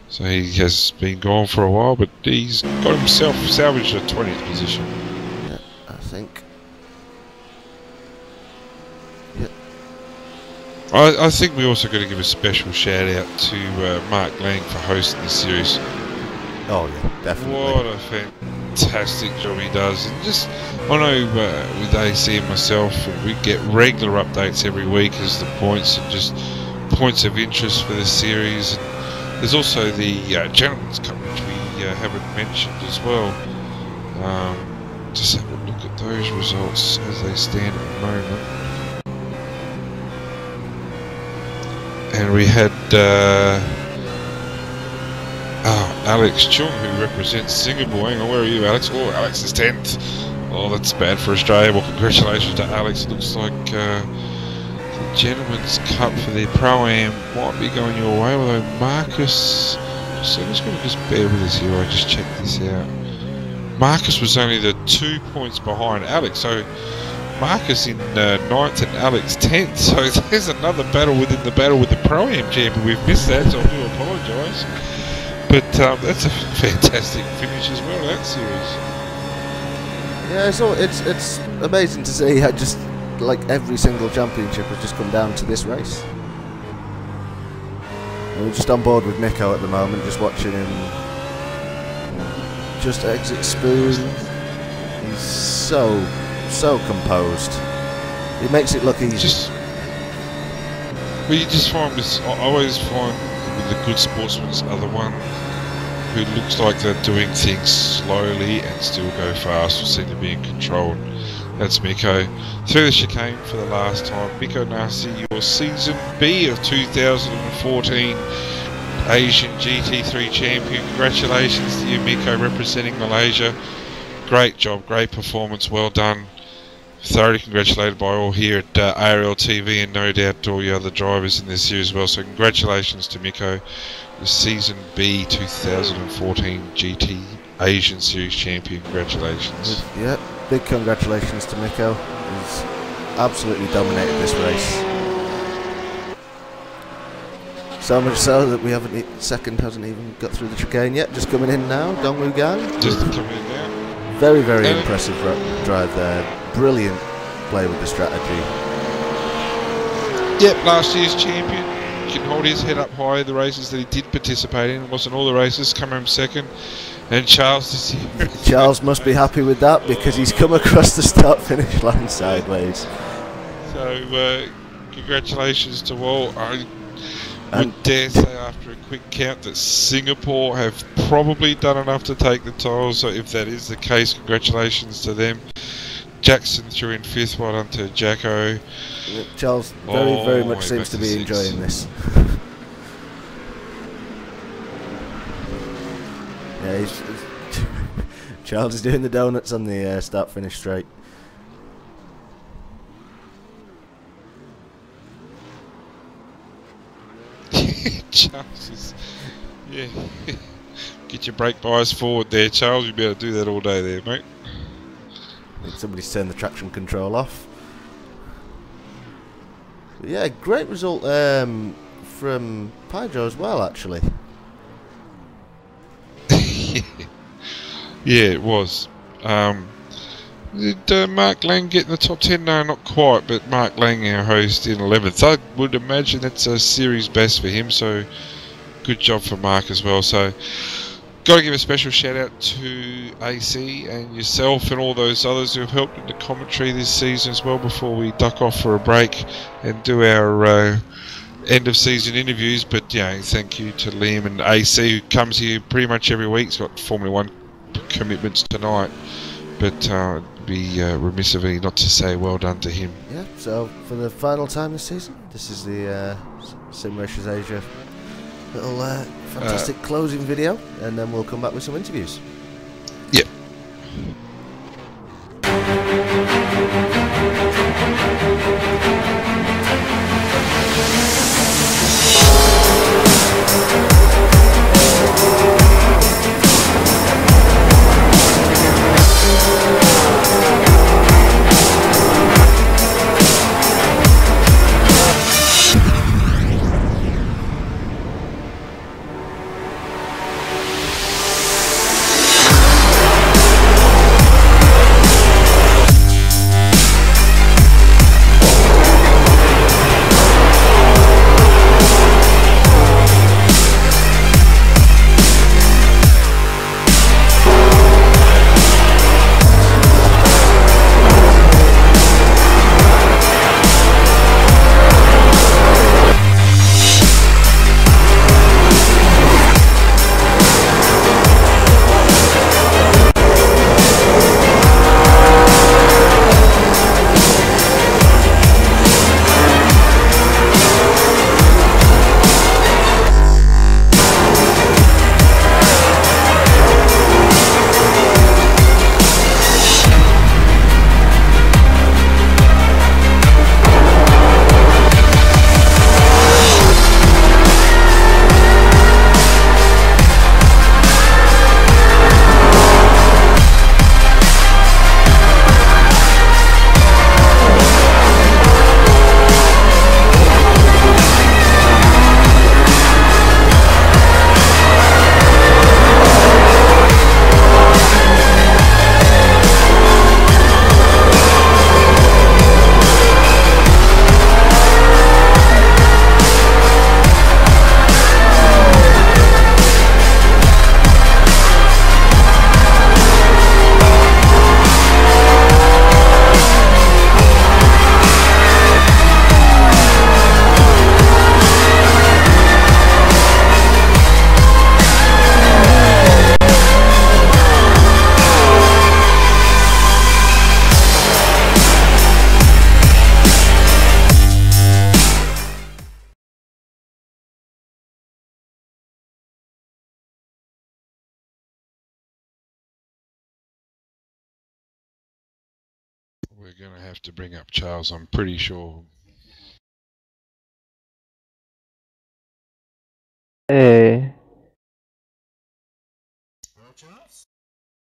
So he has been gone for a while, but he's got himself salvaged a 20th position. Yeah, I think. I think we also got to give a special shout out to Mark Lang for hosting the series. Oh yeah, definitely. What a fantastic job he does. And just, I know with AC and myself, we get regular updates every week as the points and just points of interest for the series. And there's also the Gentleman's Cup, which we haven't mentioned as well. Just have a look at those results as they stand at the moment. And we had Alex Chung, who represents Singapore. Hang on, where are you, Alex? Oh, Alex is 10th. Oh, that's bad for Australia. Well, congratulations to Alex. It looks like the Gentleman's Cup for their Pro-Am might be going your way, although Marcus... So I'm just going to just bear with us here while I just check this out. Marcus was only the 2 points behind Alex, so Marcus in 9th and Alex 10th, so there's another battle within the battle with the Pro-Am champion. We've missed that, so I do apologise. But that's a fantastic finish as well, that series. Yeah, so it's amazing to see how just like every single championship has just come down to this race. And we're just on board with Miko at the moment, just watching him just exit Spoon. He's so composed. He makes it look easy. Well, you just find this. I always find with the good sportsmen are the one who looks like they're doing things slowly and still go fast, or seem to be in control. That's Miko. Through the chicane for the last time. Miko Nasi, your Season B of 2014 Asian GT3 champion. Congratulations to you, Miko, representing Malaysia. Great job, great performance, well done. Thoroughly congratulated by all here at ARL TV, and no doubt all your other drivers in this series as well. So congratulations to Miko, the Season B 2014 GT Asian Series champion. Congratulations. Yeah, big congratulations to Miko. He's absolutely dominated this race. So much so that we haven't, second hasn't even got through the chicane yet. Just coming in now, Dongwoo Gang. Just coming in now. Very, very impressive drive there. Brilliant play with the strategy. Yep, last year's champion. He can hold his head up high in the races that he did participate in. It wasn't all the races, come home second. And Charles this year. Charles must be happy with that because he's come across the start-finish line sideways. So, congratulations to all. I would dare say after a quick count that Singapore have probably done enough to take the title, so if that is the case, congratulations to them. Jackson threw in 5th, well done to Jacko. Charles very much seems to be enjoying this. Yeah, Charles is doing the donuts on the start-finish straight. Charles is, yeah. Get your brake bias forward there, Charles. You better do that all day there, mate. Somebody's turned the traction control off. But yeah, great result from Pydro as well, actually. Yeah, it was. Did Mark Lang get in the top 10? No, not quite, but Mark Lang, our host, in 11th. I would imagine that's a series best for him, so good job for Mark as well. So, got to give a special shout out to AC and yourself and all those others who have helped in the commentary this season as well, before we duck off for a break and do our end of season interviews. But yeah, thank you to Liam and AC, who comes here pretty much every week. He's got Formula 1 commitments tonight, but it'd be remiss of me not to say well done to him. Yeah, so for the final time this season, this is the Sim Racers Asia little fantastic closing video, and then we'll come back with some interviews. Yep. We're going to have to bring up Charles, I'm pretty sure. Hey.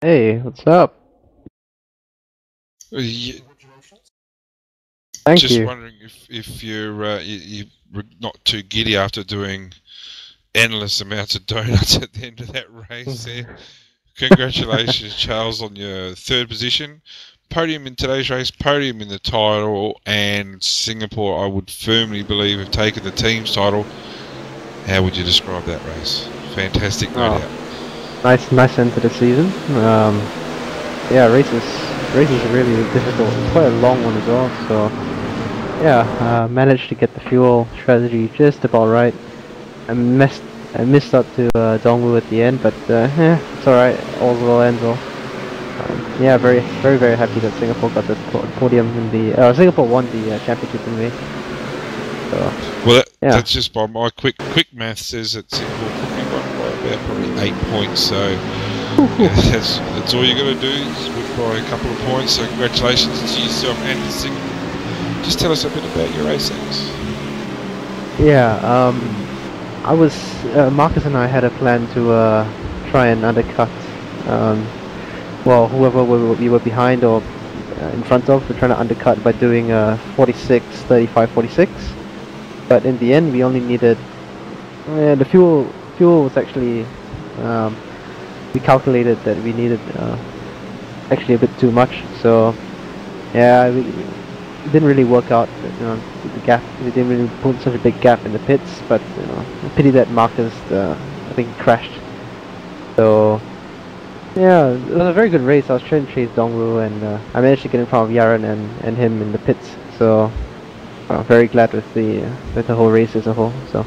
Hey, what's up? Yeah, Thank just you. wondering if you're not too giddy after doing endless amounts of donuts at the end of that race there. Congratulations, Charles, on your third position. Podium in today's race, podium in the title, and Singapore, I would firmly believe, have taken the team's title. How would you describe that race? Fantastic, no doubt. Nice end to the season. Yeah, races are really difficult. It's quite a long one as well. So yeah, managed to get the fuel strategy just about right. I missed out to Dongwu at the end, but it's all right. All's well ends well. Yeah, very happy that Singapore got the podium in the Singapore won the championship in May. So, well, yeah. That's just by my quick math says that Singapore probably won by about probably 8 points. So yeah, that's all you got to do is win by a couple of points. So congratulations to yourself and to Singapore. Just tell us a bit about your racings. Yeah, I was Marcus and I had a plan to try and undercut. Well, whoever we were behind or in front of, we're trying to undercut by doing 46, 35, 46. But in the end, we only needed the fuel was actually we calculated that we needed actually a bit too much. So yeah, it didn't really work out. The gap, we didn't really put such a big gap in the pits. But pity that Marcus I think he crashed. So. Yeah, it was a very good race. I was trying to chase Dongwu, and I managed to get in front of Yaran and him in the pits. So, very glad with the whole race as a whole. So,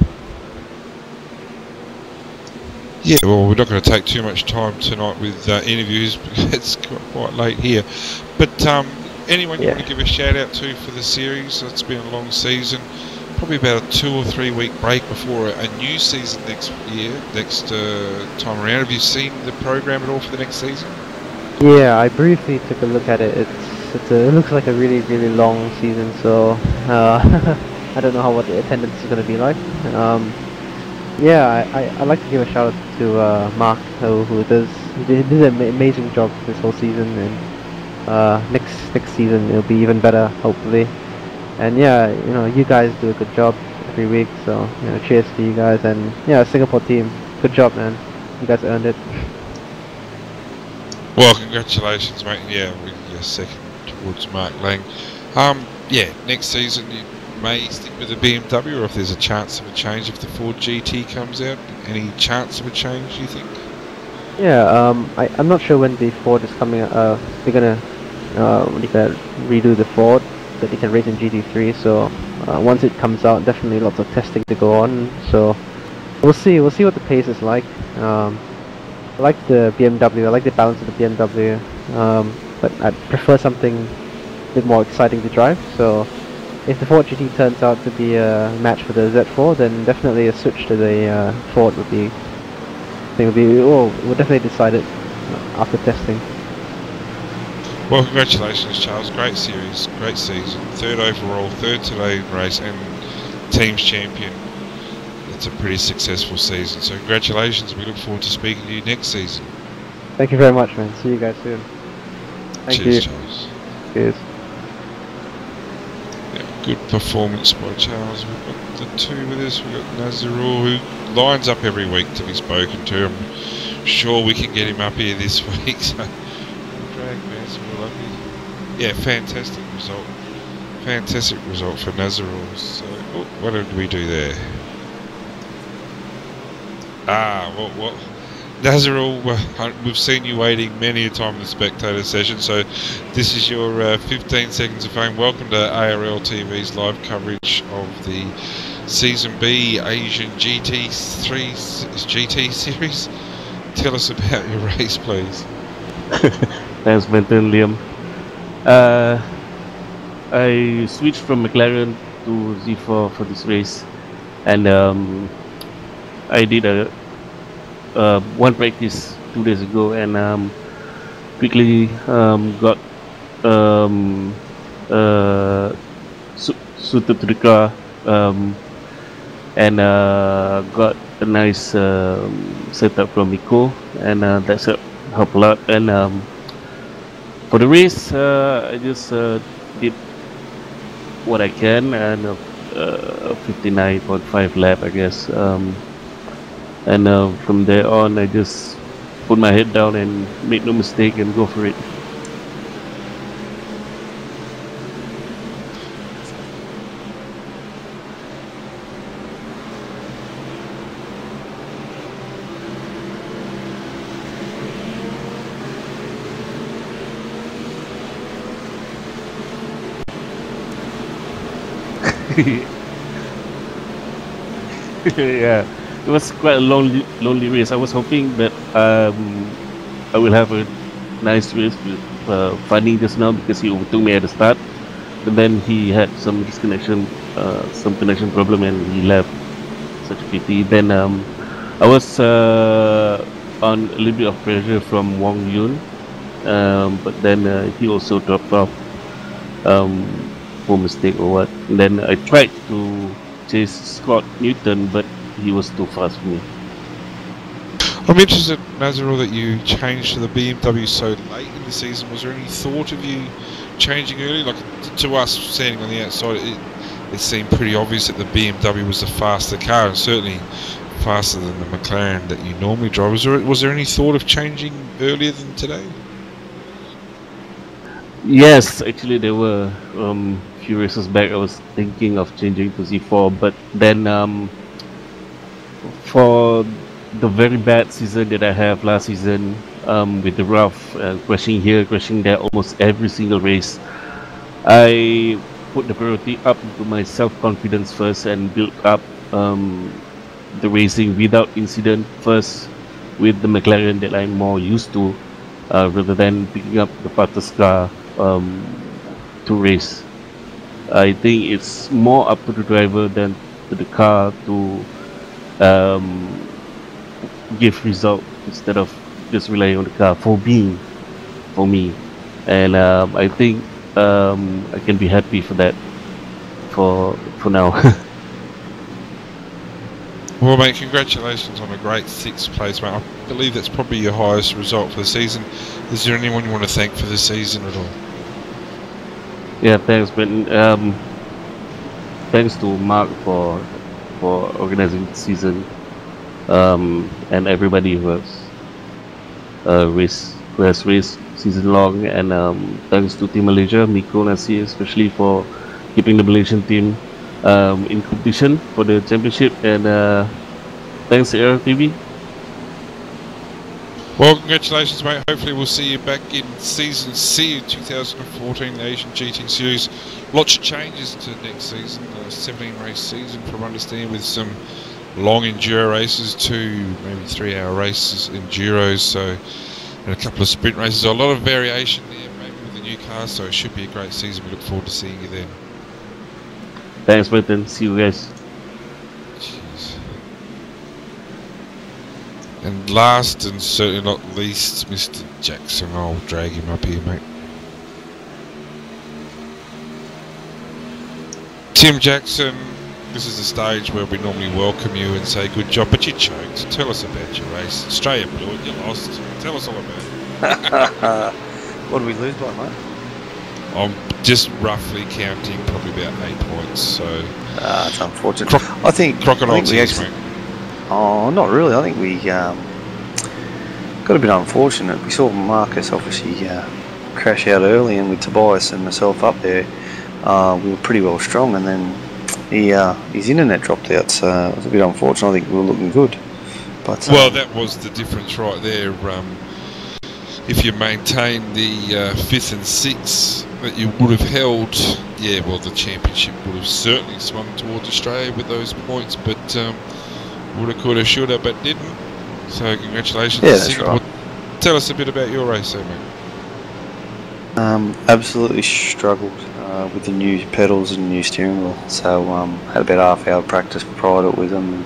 Yeah, well, we're not going to take too much time tonight with interviews because it's quite late here. But anyone you want to give a shout out to for the series? It's been a long season. Probably about a 2 or 3 week break before a new season next time around. Have you seen the program at all for the next season? Yeah, I briefly took a look at it. It looks like a really long season. So I don't know what the attendance is going to be like. Yeah, I'd like to give a shout out to Mark, who did an amazing job this whole season, and next season it'll be even better, hopefully. And yeah, you know, you guys do a good job every week, so you know, cheers to you guys. And yeah, Singapore team, good job, man. You guys earned it. Well, congratulations, mate. Yeah, we're second towards Mark Lang. Yeah, next season you may stick with the BMW, or if there's a chance of a change if the Ford GT comes out. Any chance of a change, do you think? Yeah, I'm not sure when the Ford is coming. They're gonna redo the Ford that they can race in GT3. So once it comes out, definitely lots of testing to go on. So we'll see what the pace is like. I like the BMW. I like the balance of the BMW, but I prefer something a bit more exciting to drive. So if the Ford GT turns out to be a match for the Z4, then definitely a switch to the Ford would be. We'll definitely decide it after testing. Well, congratulations, Charles. Great series, great season. Third overall, third today race, and team's champion. It's a pretty successful season. So congratulations. We look forward to speaking to you next season. Thank you very much, man. See you guys soon. Thank Cheers, you. Charles. Cheers. Yeah, good performance by Charles. We've got the two with us. We've got Nazarul, who lines up every week to be spoken to. I'm sure we can get him up here this week. So yeah, fantastic result. Fantastic result for Nazarul. So, what did we do there? Well, Nazarul, we've seen you waiting many a time in the spectator session, so this is your 15 seconds of fame. Welcome to ARL TV's live coverage of the Season B Asian GT3 GT series. Tell us about your race, please. Thanks, Benton, Liam. I switched from McLaren to Z4 for this race, and I did a one practice 2 days ago, and quickly got suited to the car, and got a nice setup from Miko, and that's helped a lot. And for the race, I just did what I can, and 59.5 lap, I guess. And from there on, I just put my head down and make no mistake and go for it. Yeah, it was quite a lonely race. I was hoping that I will have a nice race with Fanny just now, because he overtook me at the start, but then he had some disconnection, some connection problem, and he left. Such a pity. Then I was on a little bit of pressure from Wong Yun, but then he also dropped off for mistake or what. And then I tried to chase Scott Newton, but he was too fast for me. I'm interested, Nazarul, that you changed to the BMW so late in the season. Was there any thought of you changing early? Like, to us standing on the outside, it seemed pretty obvious that the BMW was the faster car, and certainly faster than the McLaren that you normally drive. Was there any thought of changing earlier than today? Yes, actually there were few races back I was thinking of changing to Z4, but then for the very bad season that I have last season, with the rough, crashing here, crashing there, almost every single race, I put the priority up to my self-confidence first and build up the racing without incident first, with the McLaren that I'm more used to, rather than picking up the fastest car to race. I think it's more up to the driver than to the car to give result instead of just relying on the car for me. And I think I can be happy for that for now. Well, mate, congratulations on a great 6th place, mate. I believe that's probably your highest result for the season. Is there anyone you want to thank for the season at all? Yeah, thanks, Ben. Thanks to Mark for organizing the season, and everybody who has raced season long, and thanks to Team Malaysia, Miko Nasi especially for keeping the Malaysian team in competition for the championship, and thanks to RLTV. Well, congratulations, mate. Hopefully we'll see you back in Season C 2014 Asian GT Series. Lots of changes to next season, 17 race season from understanding, with some long enduro races to maybe 3-hour races, enduros, so, and a couple of sprint races. So a lot of variation there, maybe with the new cars, so it should be a great season. We look forward to seeing you then. Thanks, Brenton. See you guys. Jeez. And last and certainly not least, Mr. Jackson. I'll drag him up here, mate. Tim Jackson, this is the stage where we normally welcome you and say good job, but you choked. Tell us about your race. Australia blew it, you lost. Tell us all about it. What did we lose by, mate? I'm just roughly counting probably about 8 points, so... it's unfortunate. I think crocodile we tears, actually, mate. Oh, not really. I think we got a bit unfortunate. We saw Marcus obviously crash out early, and with Tobias and myself up there, we were pretty well strong, and then his internet dropped out, so it was a bit unfortunate. I think we were looking good. But well, that was the difference right there. If you maintain the 5th and 6th that you would have held, yeah, well, the championship would have certainly swung towards Australia with those points, but woulda, coulda, shoulda, but didn't. So congratulations. Yeah, that's right. Tell us a bit about your race, mate. Absolutely struggled with the new pedals and new steering wheel, so had about half hour practice prior to it with them, and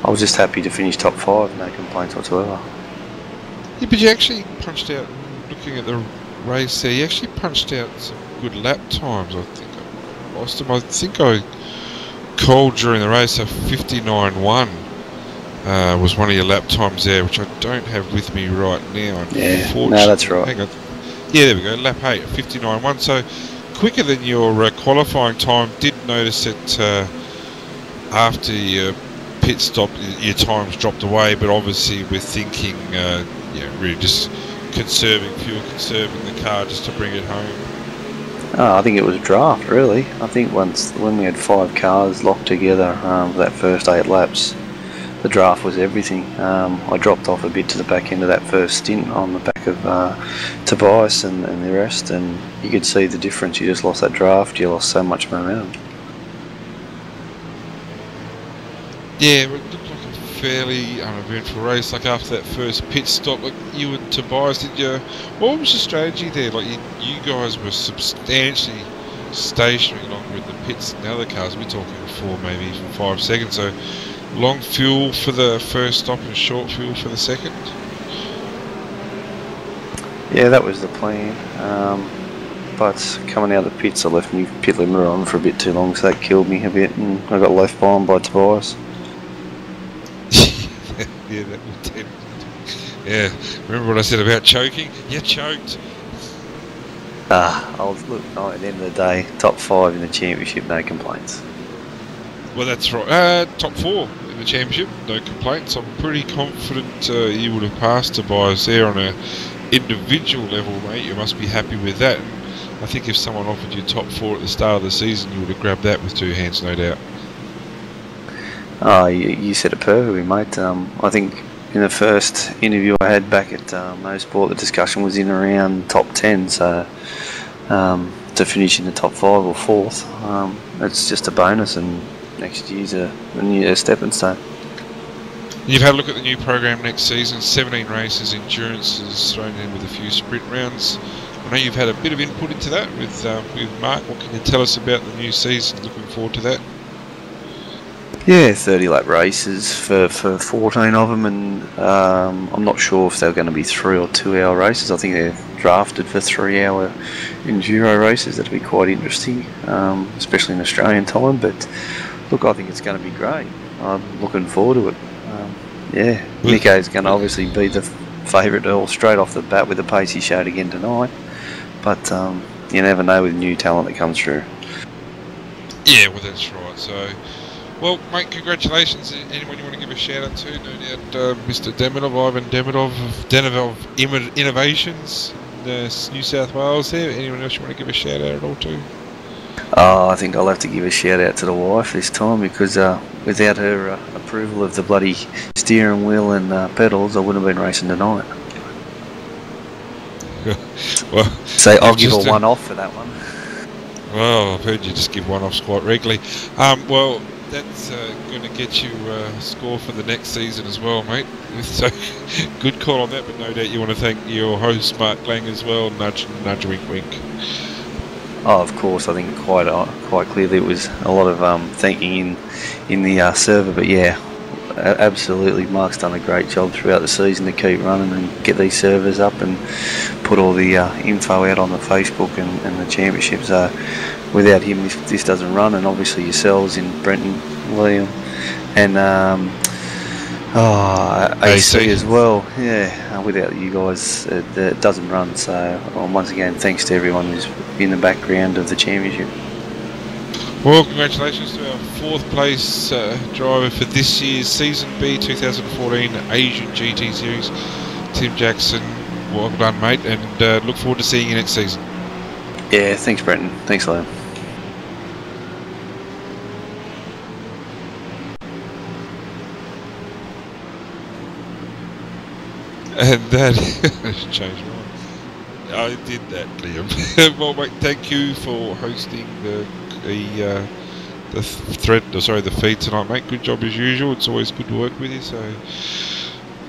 I was just happy to finish top 5, no complaints whatsoever. Yeah, but you actually punched out, looking at the race there, you actually punched out some good lap times. I think I lost them. I think I called during the race, so 59.1 was one of your lap times there, which I don't have with me right now. Yeah, no, that's right. Hang on. Yeah, there we go, lap 8, 59.1, so quicker than your qualifying time. Did notice that after your pit stop, your times dropped away, but obviously we're thinking, really just conserving fuel, conserving the car just to bring it home. I think it was a draft, really. I think when we had 5 cars locked together for that first 8 laps, the draft was everything. I dropped off a bit to the back end of that first stint on the back of Tobias and the rest, and you could see the difference. You just lost that draft, you lost so much momentum. Yeah, it looked like a fairly uneventful race. Like after that first pit stop, like you and Tobias, what was the strategy there? Like you guys were substantially stationary along with the pits and the other cars. We're talking 4, maybe even 5 seconds. So long fuel for the first stop and short fuel for the second. Yeah, that was the plan. But coming out of the pits, I left my pit limiter on for a bit too long, so that killed me a bit, and I got left behind by Tobias. Yeah, that would tend. Yeah, remember what I said about choking? You choked. Look, at the end of the day, top 5 in the championship, no complaints. Well, that's right. Top 4 in the championship, no complaints. I'm pretty confident you would have passed Tobias there on a individual level, mate. You must be happy with that. And I think if someone offered you top 4 at the start of the season, you would have grabbed that with 2 hands, no doubt. You said it perfectly, mate. I think in the first interview I had back at No Sport, the discussion was in around top 10, so to finish in the top 5 or 4th, it's just a bonus, and next year's a stepping stone. You've had a look at the new program next season, 17 races, endurance is thrown in with a few sprint rounds. I know you've had a bit of input into that with Mark. What can you tell us about the new season? Looking forward to that. Yeah, 30 lap races for 14 of them, and I'm not sure if they're going to be 3 or 2 hour races. I think they're drafted for 3 hour enduro races. That'll be quite interesting, especially in Australian time. But look, I think it's going to be great. I'm looking forward to it. Yeah, Nico's going to obviously be the favourite all straight off the bat with the pace he showed again tonight. But you never know with new talent that comes through. Yeah, well that's right. So, well, mate, congratulations. Anyone you want to give a shout out to? No doubt, Mr. Demidov, Ivan Demidov of Demidov Innovations, New South Wales. There. Anyone else you want to give a shout out at all to? I think I'll have to give a shout out to the wife this time, because without her approval of the bloody steering wheel and pedals, I wouldn't have been racing tonight. Well, so I'll give her one off for that one. Well, I've heard you just give one offs quite regularly. Well, that's going to get you a score for the next season as well, mate. So, good call on that, but no doubt you want to thank your host, Mark Lang, as well. Nudge, nudge, wink, wink. Oh, of course, I think quite clearly it was a lot of thinking in the server, but yeah, absolutely, Mark's done a great job throughout the season to keep running and get these servers up and put all the info out on the Facebook and the championships. Without him, this doesn't run, and obviously yourselves in Brenton, William, and AC as well. Yeah, without you guys, it doesn't run. So once again, thanks to everyone who's in the background of the championship. Well, congratulations to our 4th place driver for this year's Season B 2014 Asian GT Series, Tim Jackson. Well done, mate, and look forward to seeing you next season. Yeah, thanks, Brenton. Thanks, Liam. And that changed my mind. I did that, Liam. Well, mate, thank you for hosting the feed tonight, mate. Good job as usual. It's always good to work with you. So,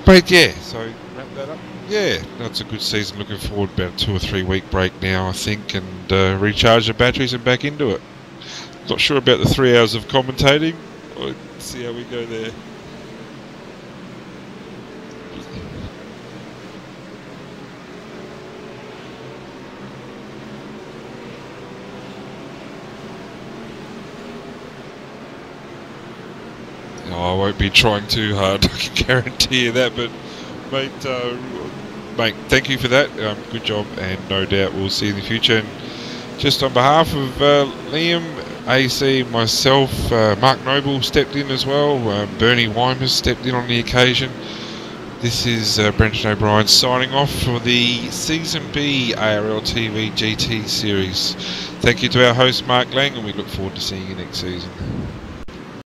but yeah, so wrap that up. Yeah, that's a good season. Looking forward about a 2 or 3 week break now, I think, and recharge the batteries and back into it. Not sure about the 3 hours of commentating. We'll see how we go there. I won't be trying too hard, I can guarantee you that, but mate, thank you for that, good job, and no doubt we'll see you in the future. And just on behalf of Liam, AC, myself, Mark Noble stepped in as well, Bernie Weimers stepped in on the occasion. This is Brenton O'Brien signing off for the Season B ARL TV GT Series. Thank you to our host Mark Lang, and we look forward to seeing you next season.